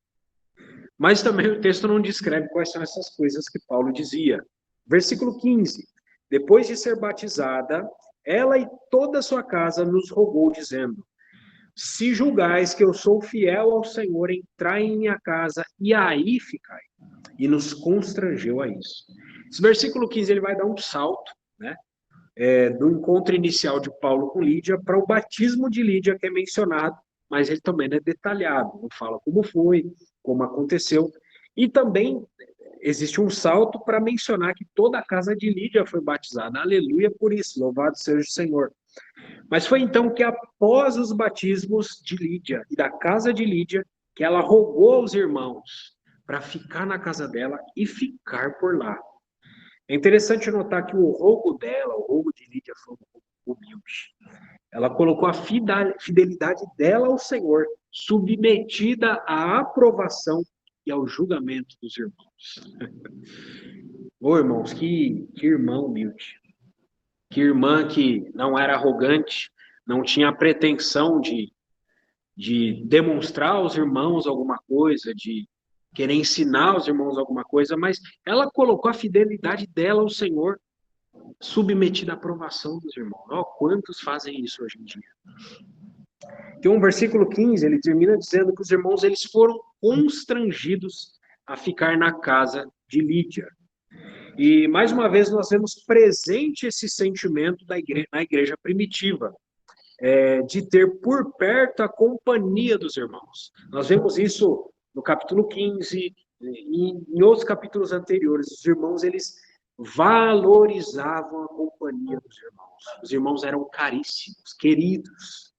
Mas também o texto não descreve quais são essas coisas que Paulo dizia. Versículo 15. Depois de ser batizada, ela e toda a sua casa nos rogou, dizendo: se julgais que eu sou fiel ao Senhor, entrai em minha casa e aí ficai. E nos constrangeu a isso. Esse versículo 15 ele vai dar um salto, né, do encontro inicial de Paulo com Lídia para o batismo de Lídia, que é mencionado, mas ele também é detalhado, não fala como foi, como aconteceu. E também existe um salto para mencionar que toda a casa de Lídia foi batizada. Aleluia por isso, louvado seja o Senhor. Mas foi então que, após os batismos de Lídia e da casa de Lídia, que ela rogou aos irmãos para ficar na casa dela e ficar por lá. É interessante notar que o rogo dela, o rogo de Lídia, foi um rogo humilde. Ela colocou a fidelidade dela ao Senhor, submetida à aprovação e ao julgamento dos irmãos. Ô, irmãos, que irmão humilde. Que irmã que não era arrogante, não tinha a pretensão de demonstrar aos irmãos alguma coisa, de querer ensinar aos irmãos alguma coisa, mas ela colocou a fidelidade dela ao Senhor submetida à aprovação dos irmãos. Oh, quantos fazem isso hoje em dia? Então, o versículo 15, ele termina dizendo que os irmãos eles foram constrangidos a ficar na casa de Lídia. E, mais uma vez, nós vemos presente esse sentimento na igreja primitiva, de ter por perto a companhia dos irmãos. Nós vemos isso no capítulo 15, e em outros capítulos anteriores. Os irmãos, eles valorizavam a companhia dos irmãos. Os irmãos eram caríssimos, queridos.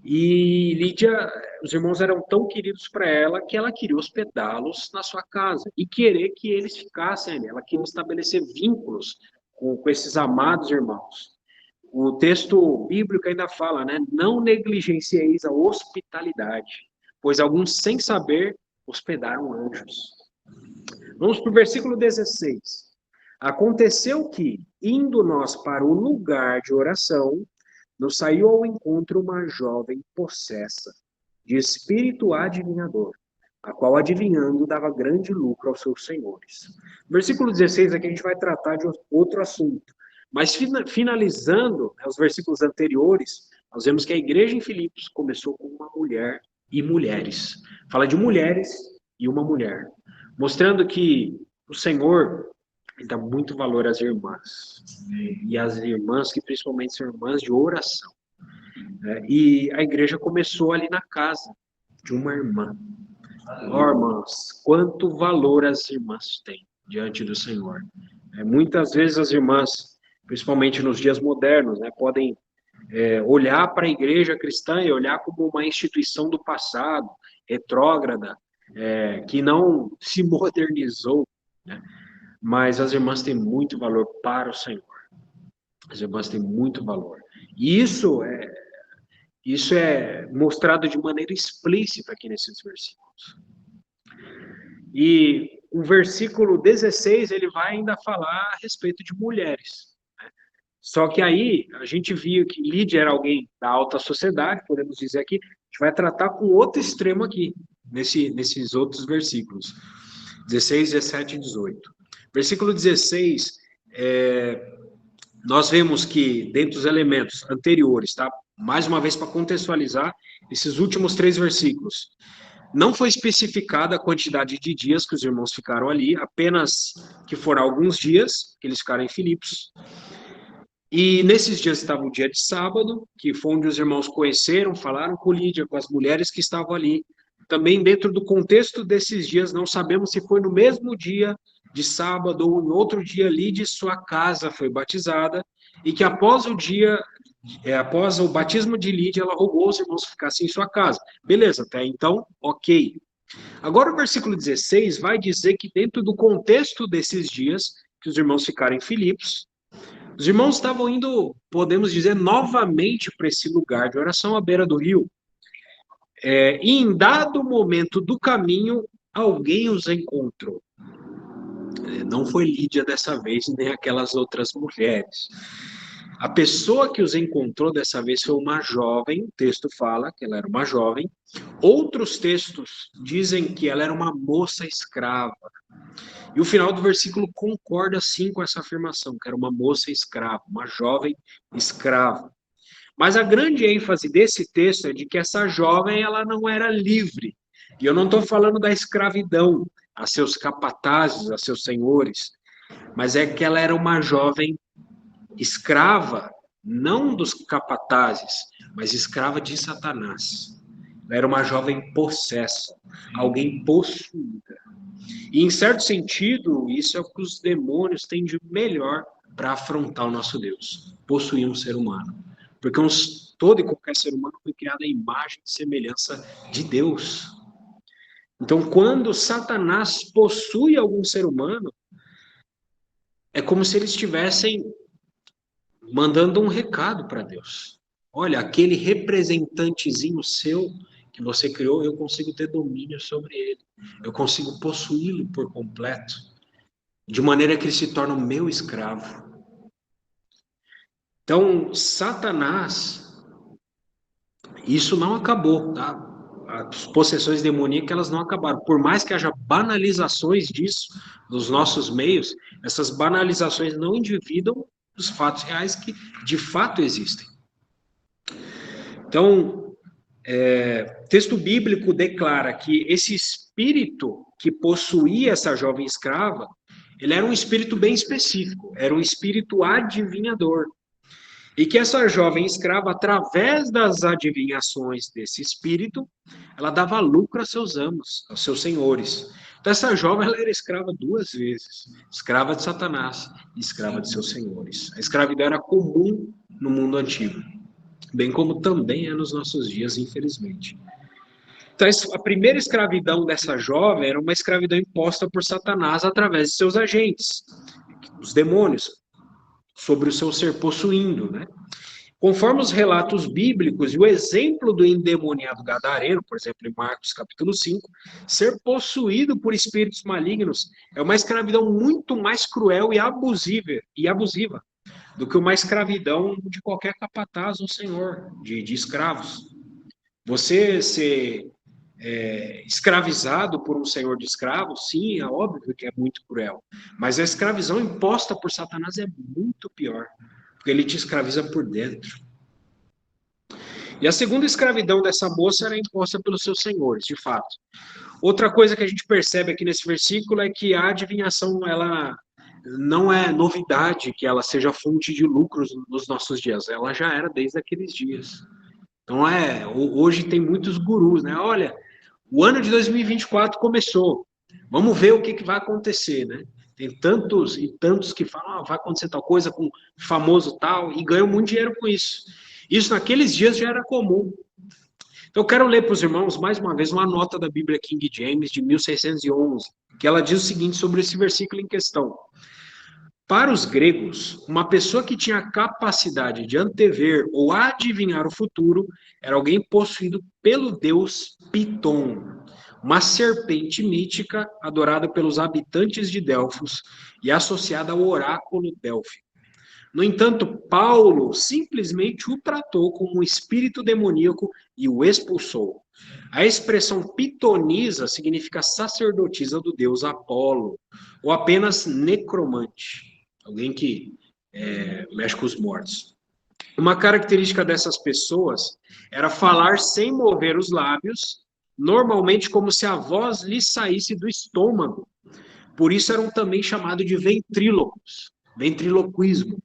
E Lídia, os irmãos eram tão queridos para ela que ela queria hospedá-los na sua casa e querer que eles ficassem ali. Ela queria estabelecer vínculos com esses amados irmãos. O texto bíblico ainda fala, né? Não negligencieis a hospitalidade, pois alguns, sem saber, hospedaram anjos. Vamos para o versículo 16. Aconteceu que, indo nós para o lugar de oração, nos saiu ao encontro uma jovem possessa, de espírito adivinhador, a qual, adivinhando, dava grande lucro aos seus senhores. No versículo 16, aqui a gente vai tratar de outro assunto. Mas, finalizando os versículos anteriores, nós vemos que a igreja em Filipos começou com uma mulher e mulheres. Fala de mulheres e uma mulher, mostrando que o Senhor dá muito valor às irmãs, e às irmãs que principalmente são irmãs de oração. E a igreja começou ali na casa de uma irmã. Ó, irmãs, quanto valor as irmãs têm diante do Senhor. Muitas vezes as irmãs, principalmente nos dias modernos, podem olhar para a igreja cristã e olhar como uma instituição do passado, retrógrada, que não se modernizou, né? Mas as irmãs têm muito valor para o Senhor. As irmãs têm muito valor. E isso é mostrado de maneira explícita aqui nesses versículos. E o versículo 16, ele vai ainda falar a respeito de mulheres, né? Só que aí, a gente viu que Lídia era alguém da alta sociedade, podemos dizer aqui, a gente vai tratar com outro extremo aqui, nesses outros versículos. 16, 17 e 18. Versículo 16, nós vemos que, dentre os elementos anteriores, tá? Mais uma vez para contextualizar, esses últimos 3 versículos, não foi especificada a quantidade de dias que os irmãos ficaram ali, apenas que foram alguns dias que eles ficaram em Filipos. E nesses dias estava o dia de sábado, que foi onde os irmãos conheceram, falaram com Lídia, com as mulheres que estavam ali. Também dentro do contexto desses dias, não sabemos se foi no mesmo dia de sábado ou em outro dia, Lídia, sua casa foi batizada, e que após o batismo de Lídia, ela rogou os irmãos que ficassem em sua casa. Beleza, até então, ok. Agora o versículo 16 vai dizer que dentro do contexto desses dias, que os irmãos ficaram em Filipos, os irmãos estavam indo, podemos dizer, novamente para esse lugar de oração à beira do rio. E em dado momento do caminho, alguém os encontrou. Não foi Lídia dessa vez, nem aquelas outras mulheres. A pessoa que os encontrou dessa vez foi uma jovem, o texto fala que ela era uma jovem. Outros textos dizem que ela era uma moça escrava. E o final do versículo concorda sim com essa afirmação, que era uma moça escrava, uma jovem escrava. Mas a grande ênfase desse texto é de que essa jovem ela não era livre. E eu não estou falando da escravidão a seus capatazes, a seus senhores, mas é que ela era uma jovem escrava, não dos capatazes, mas escrava de Satanás. Ela era uma jovem possessa, alguém possuída. E, em certo sentido, isso é o que os demônios têm de melhor para afrontar o nosso Deus, possuir um ser humano. Porque todo e qualquer ser humano foi criado à imagem e semelhança de Deus. Então, quando Satanás possui algum ser humano, é como se eles estivessem mandando um recado para Deus. Olha, aquele representantezinho seu, que você criou, eu consigo ter domínio sobre ele. Eu consigo possuí-lo por completo, de maneira que ele se torna o meu escravo. Então, Satanás, isso não acabou, tá? As possessões demoníacas, elas não acabaram. Por mais que haja banalizações disso nos nossos meios, essas banalizações não endividam os fatos reais que de fato existem. Então, o texto bíblico declara que esse espírito que possuía essa jovem escrava, ele era um espírito bem específico, era um espírito adivinhador. E que essa jovem escrava, através das adivinhações desse espírito, ela dava lucro a seus amos, aos seus senhores. Então, essa jovem ela era escrava duas vezes: escrava de Satanás e escrava de seus senhores. A escravidão era comum no mundo antigo, bem como também é nos nossos dias, infelizmente. Então, a primeira escravidão dessa jovem era uma escravidão imposta por Satanás através de seus agentes, os demônios, sobre o seu ser possuindo, né? Conforme os relatos bíblicos e o exemplo do endemoniado gadareno, por exemplo, em Marcos capítulo 5, ser possuído por espíritos malignos é uma escravidão muito mais cruel e abusiva do que uma escravidão de qualquer capataz ou senhor de escravos. Você ser escravizado por um senhor de escravos, sim, é óbvio que é muito cruel. Mas a escravidão imposta por Satanás é muito pior, porque ele te escraviza por dentro. E a segunda escravidão dessa moça era imposta pelos seus senhores, de fato. Outra coisa que a gente percebe aqui nesse versículo é que a adivinhação, ela não é novidade que ela seja fonte de lucros nos nossos dias, ela já era desde aqueles dias. Então, hoje tem muitos gurus, né? Olha, o ano de 2024 começou. Vamos ver o que vai acontecer, né? Tem tantos e tantos que falam, vai acontecer tal coisa com famoso tal, e ganham muito dinheiro com isso. Isso naqueles dias já era comum. Então, eu quero ler para os irmãos, mais uma vez, uma nota da Bíblia King James, de 1611, que ela diz o seguinte sobre esse versículo em questão. Para os gregos, uma pessoa que tinha a capacidade de antever ou adivinhar o futuro era alguém possuído pelo deus Piton, uma serpente mítica adorada pelos habitantes de Delfos e associada ao oráculo délfico. No entanto, Paulo simplesmente o tratou como um espírito demoníaco e o expulsou. A expressão pitonisa significa sacerdotisa do deus Apolo, ou apenas necromante, alguém que mexe com os mortos. Uma característica dessas pessoas era falar sem mover os lábios, normalmente como se a voz lhe saísse do estômago. Por isso eram também chamados de ventrílocos, ventriloquismo.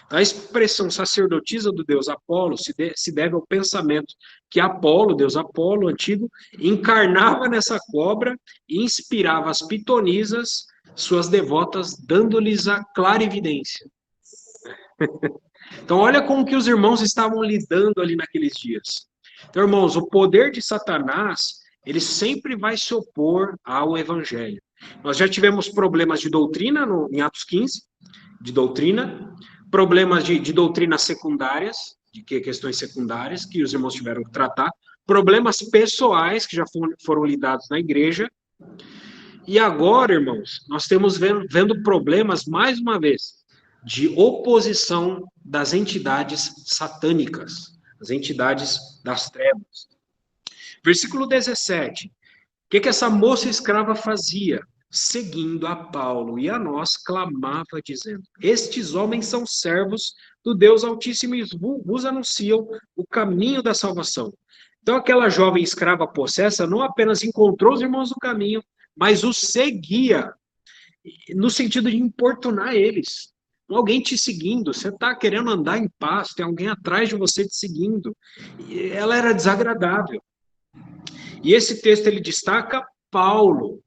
A expressão sacerdotisa do deus Apolo se deve ao pensamento que Apolo, deus Apolo antigo, encarnava nessa cobra e inspirava as pitonisas, suas devotas, dando-lhes a clarividência. Então, olha como que os irmãos estavam lidando ali naqueles dias. Então, irmãos, o poder de Satanás, ele sempre vai se opor ao evangelho. Nós já tivemos problemas de doutrina em Atos 15, de doutrina, problemas de doutrinas secundárias, de questões secundárias, que os irmãos tiveram que tratar, problemas pessoais, que já foram lidados na igreja, e agora, irmãos, nós estamos vendo problemas, mais uma vez, de oposição das entidades satânicas, as entidades das trevas. Versículo 17. O que essa moça escrava fazia? Seguindo a Paulo e a nós, clamava, dizendo: estes homens são servos do Deus Altíssimo e vos anunciam o caminho da salvação. Então, aquela jovem escrava possessa não apenas encontrou os irmãos do caminho, mas os seguia, no sentido de importunar eles. Alguém te seguindo, você está querendo andar em paz, tem alguém atrás de você te seguindo. E ela era desagradável. E esse texto ele destaca Paulo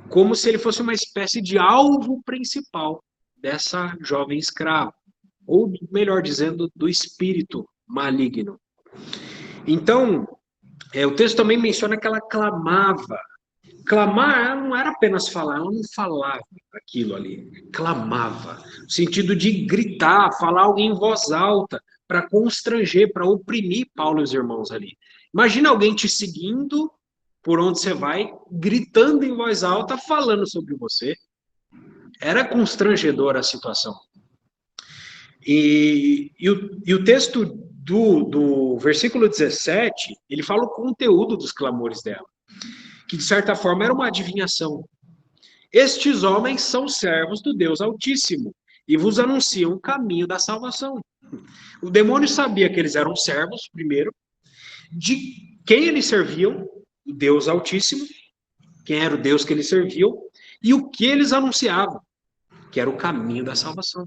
como se ele fosse uma espécie de alvo principal dessa jovem escrava, ou melhor dizendo, do espírito maligno. Então, o texto também menciona que ela clamava. Clamar não era apenas falar, ela não falava aquilo ali, clamava, no sentido de gritar, falar algo em voz alta, para constranger, para oprimir Paulo e os irmãos ali. Imagina alguém te seguindo por onde você vai, gritando em voz alta, falando sobre você. Era constrangedora a situação. E o texto do versículo 17, ele fala o conteúdo dos clamores dela, que de certa forma era uma adivinhação. Estes homens são servos do Deus Altíssimo e vos anunciam o caminho da salvação. O demônio sabia que eles eram servos, primeiro, de quem eles serviam, o Deus Altíssimo, quem era o Deus que eles serviam, e o que eles anunciavam, que era o caminho da salvação.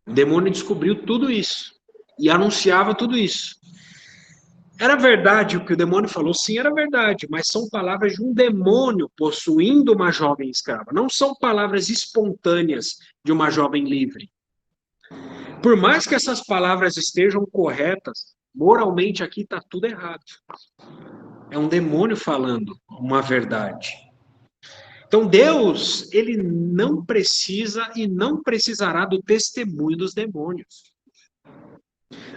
O demônio descobriu tudo isso e anunciava tudo isso. Era verdade o que o demônio falou? Sim, era verdade, mas são palavras de um demônio possuindo uma jovem escrava. Não são palavras espontâneas de uma jovem livre. Por mais que essas palavras estejam corretas, moralmente aqui está tudo errado. É um demônio falando uma verdade. Então Deus, ele não precisa e não precisará do testemunho dos demônios.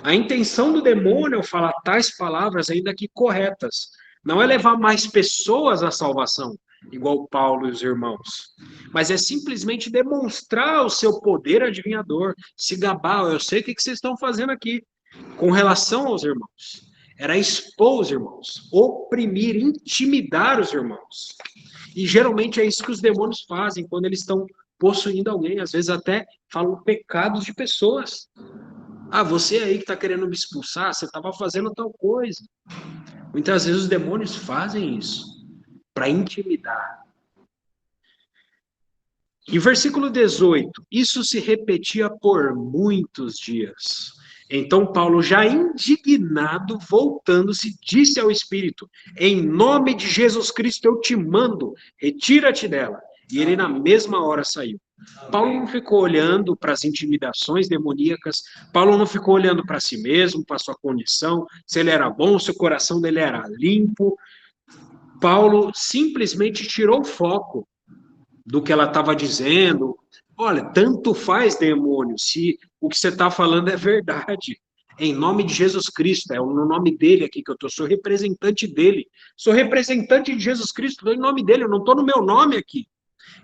A intenção do demônio ao falar tais palavras, ainda que corretas, não é levar mais pessoas à salvação, igual Paulo e os irmãos, mas é simplesmente demonstrar o seu poder adivinhador, se gabar, eu sei o que vocês estão fazendo aqui, com relação aos irmãos. Era expor os irmãos, oprimir, intimidar os irmãos. E geralmente é isso que os demônios fazem quando eles estão possuindo alguém, às vezes até falam pecados de pessoas. Ah, você aí que está querendo me expulsar, você estava fazendo tal coisa. Muitas vezes os demônios fazem isso para intimidar. Em versículo 18, isso se repetia por muitos dias. Então Paulo, já indignado, voltando-se, disse ao Espírito: em nome de Jesus Cristo eu te mando, retira-te dela. E ele na mesma hora saiu. Paulo não ficou olhando para as intimidações demoníacas, Paulo não ficou olhando para si mesmo, para sua condição, se ele era bom, se o coração dele era limpo. Paulo simplesmente tirou o foco do que ela estava dizendo. Olha, tanto faz, demônio, se o que você está falando é verdade. Em nome de Jesus Cristo, é no nome dele aqui que eu estou, sou representante dele. Sou representante de Jesus Cristo, estou em nome dele, eu não estou no meu nome aqui.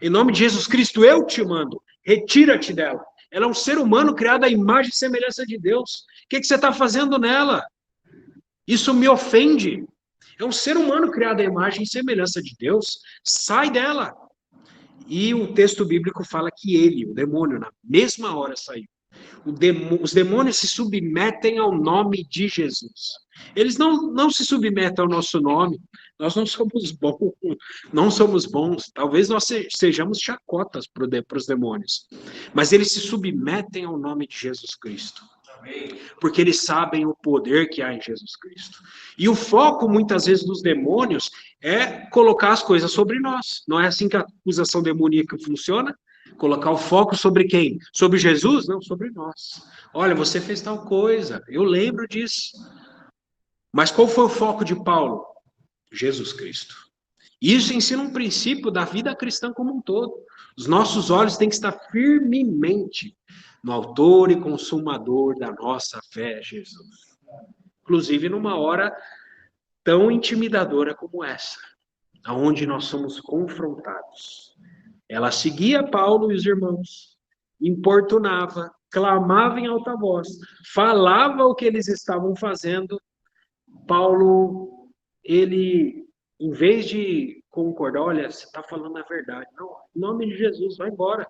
Em nome de Jesus Cristo, eu te mando, retira-te dela. Ela é um ser humano criado à imagem e semelhança de Deus. O que você está fazendo nela? Isso me ofende. É um ser humano criado à imagem e semelhança de Deus. Sai dela. E o texto bíblico fala que ele, o demônio, na mesma hora saiu. Os demônios se submetem ao nome de Jesus. Eles não se submetem ao nosso nome. Nós não somos bons, não somos bons. Talvez nós sejamos chacotas para os demônios. Mas eles se submetem ao nome de Jesus Cristo. Porque eles sabem o poder que há em Jesus Cristo. E o foco, muitas vezes, dos demônios é colocar as coisas sobre nós. Não é assim que a acusação demoníaca funciona? Colocar o foco sobre quem? Sobre Jesus? Não, sobre nós. Olha, você fez tal coisa, eu lembro disso. Mas qual foi o foco de Paulo? Jesus Cristo. Isso ensina um princípio da vida cristã como um todo. Os nossos olhos têm que estar firmemente no autor e consumador da nossa fé, Jesus. Inclusive numa hora tão intimidadora como essa, onde nós somos confrontados. Ela seguia Paulo e os irmãos, importunava, clamava em alta voz, falava o que eles estavam fazendo. Paulo, ele, em vez de concordar, olha, você está falando a verdade. Não, em nome de Jesus, vai embora.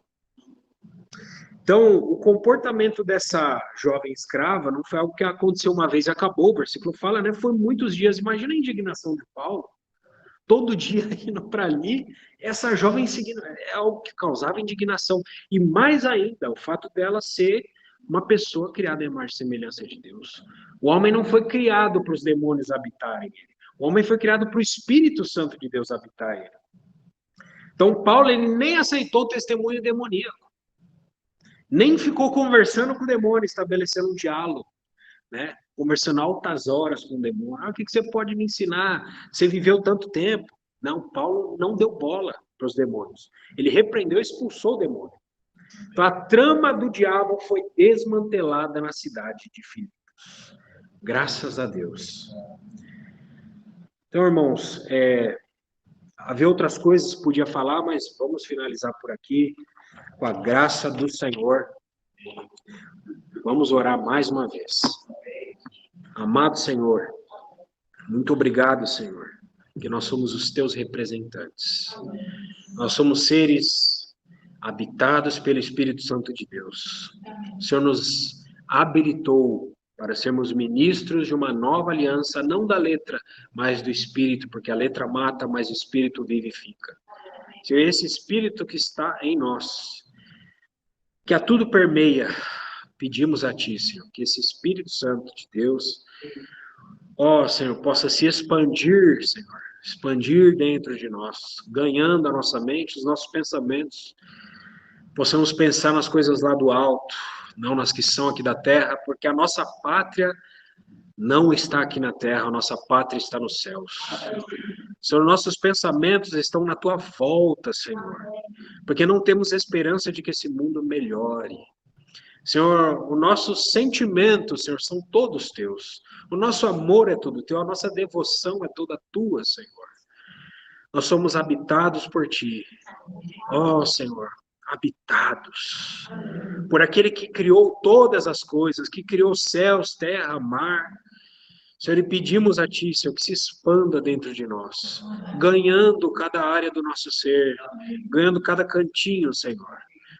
Então, o comportamento dessa jovem escrava não foi algo que aconteceu uma vez e acabou. O versículo fala, né? Foi muitos dias. Imagina a indignação de Paulo. Todo dia indo para ali, essa jovem seguindo, é algo que causava indignação. E mais ainda, o fato dela ser uma pessoa criada em imagem e semelhança de Deus. O homem não foi criado para os demônios habitarem ele. O homem foi criado para o Espírito Santo de Deus habitar ele. Então, Paulo ele nem aceitou o testemunho demoníaco. Nem ficou conversando com o demônio, estabelecendo um diálogo, né? Conversando altas horas com o demônio. Ah, o que você pode me ensinar? Você viveu tanto tempo. Não, Paulo não deu bola para os demônios. Ele repreendeu e expulsou o demônio. Então, a trama do diabo foi desmantelada na cidade de Filipos. Graças a Deus. Então, irmãos, havia outras coisas que podia falar, mas vamos finalizar por aqui, com a graça do Senhor. Vamos orar mais uma vez. Amado Senhor, muito obrigado, Senhor, que nós somos os teus representantes. Nós somos seres habitados pelo Espírito Santo de Deus. O Senhor nos habilitou para sermos ministros de uma nova aliança, não da letra, mas do Espírito, porque a letra mata, mas o Espírito vivifica. Senhor, esse Espírito que está em nós, que a tudo permeia, pedimos a Ti, Senhor, que esse Espírito Santo de Deus, Senhor, possa se expandir, Senhor, expandir dentro de nós, ganhando a nossa mente, os nossos pensamentos, possamos pensar nas coisas lá do alto, não nas que são aqui da terra, porque a nossa pátria não está aqui na terra, a nossa pátria está nos céus. Senhor, nossos pensamentos estão na Tua volta, Senhor, porque não temos esperança de que esse mundo melhore. Senhor, os nossos sentimentos, Senhor, são todos Teus. O nosso amor é todo Teu, a nossa devoção é toda Tua, Senhor. Nós somos habitados por Ti. Senhor, habitados por aquele que criou todas as coisas, que criou céus, terra, mar. Senhor, e pedimos a Ti, Senhor, que se expanda dentro de nós, ganhando cada área do nosso ser, ganhando cada cantinho, Senhor.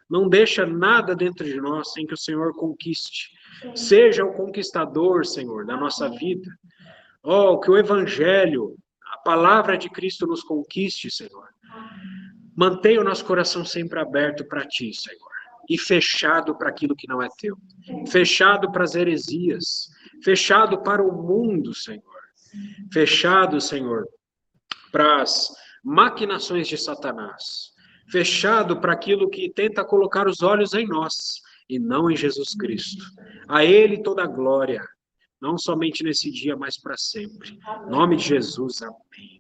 Não deixa nada dentro de nós sem que o Senhor conquiste. Seja o conquistador, Senhor, da nossa vida. Que o Evangelho, a palavra de Cristo nos conquiste, Senhor. Mantenha o nosso coração sempre aberto para Ti, Senhor. E fechado para aquilo que não é Teu. Fechado para as heresias. Fechado para o mundo, Senhor. Fechado, Senhor, para as maquinações de Satanás. Fechado para aquilo que tenta colocar os olhos em nós e não em Jesus Cristo. A Ele toda a glória, não somente nesse dia, mas para sempre. Em nome de Jesus, amém.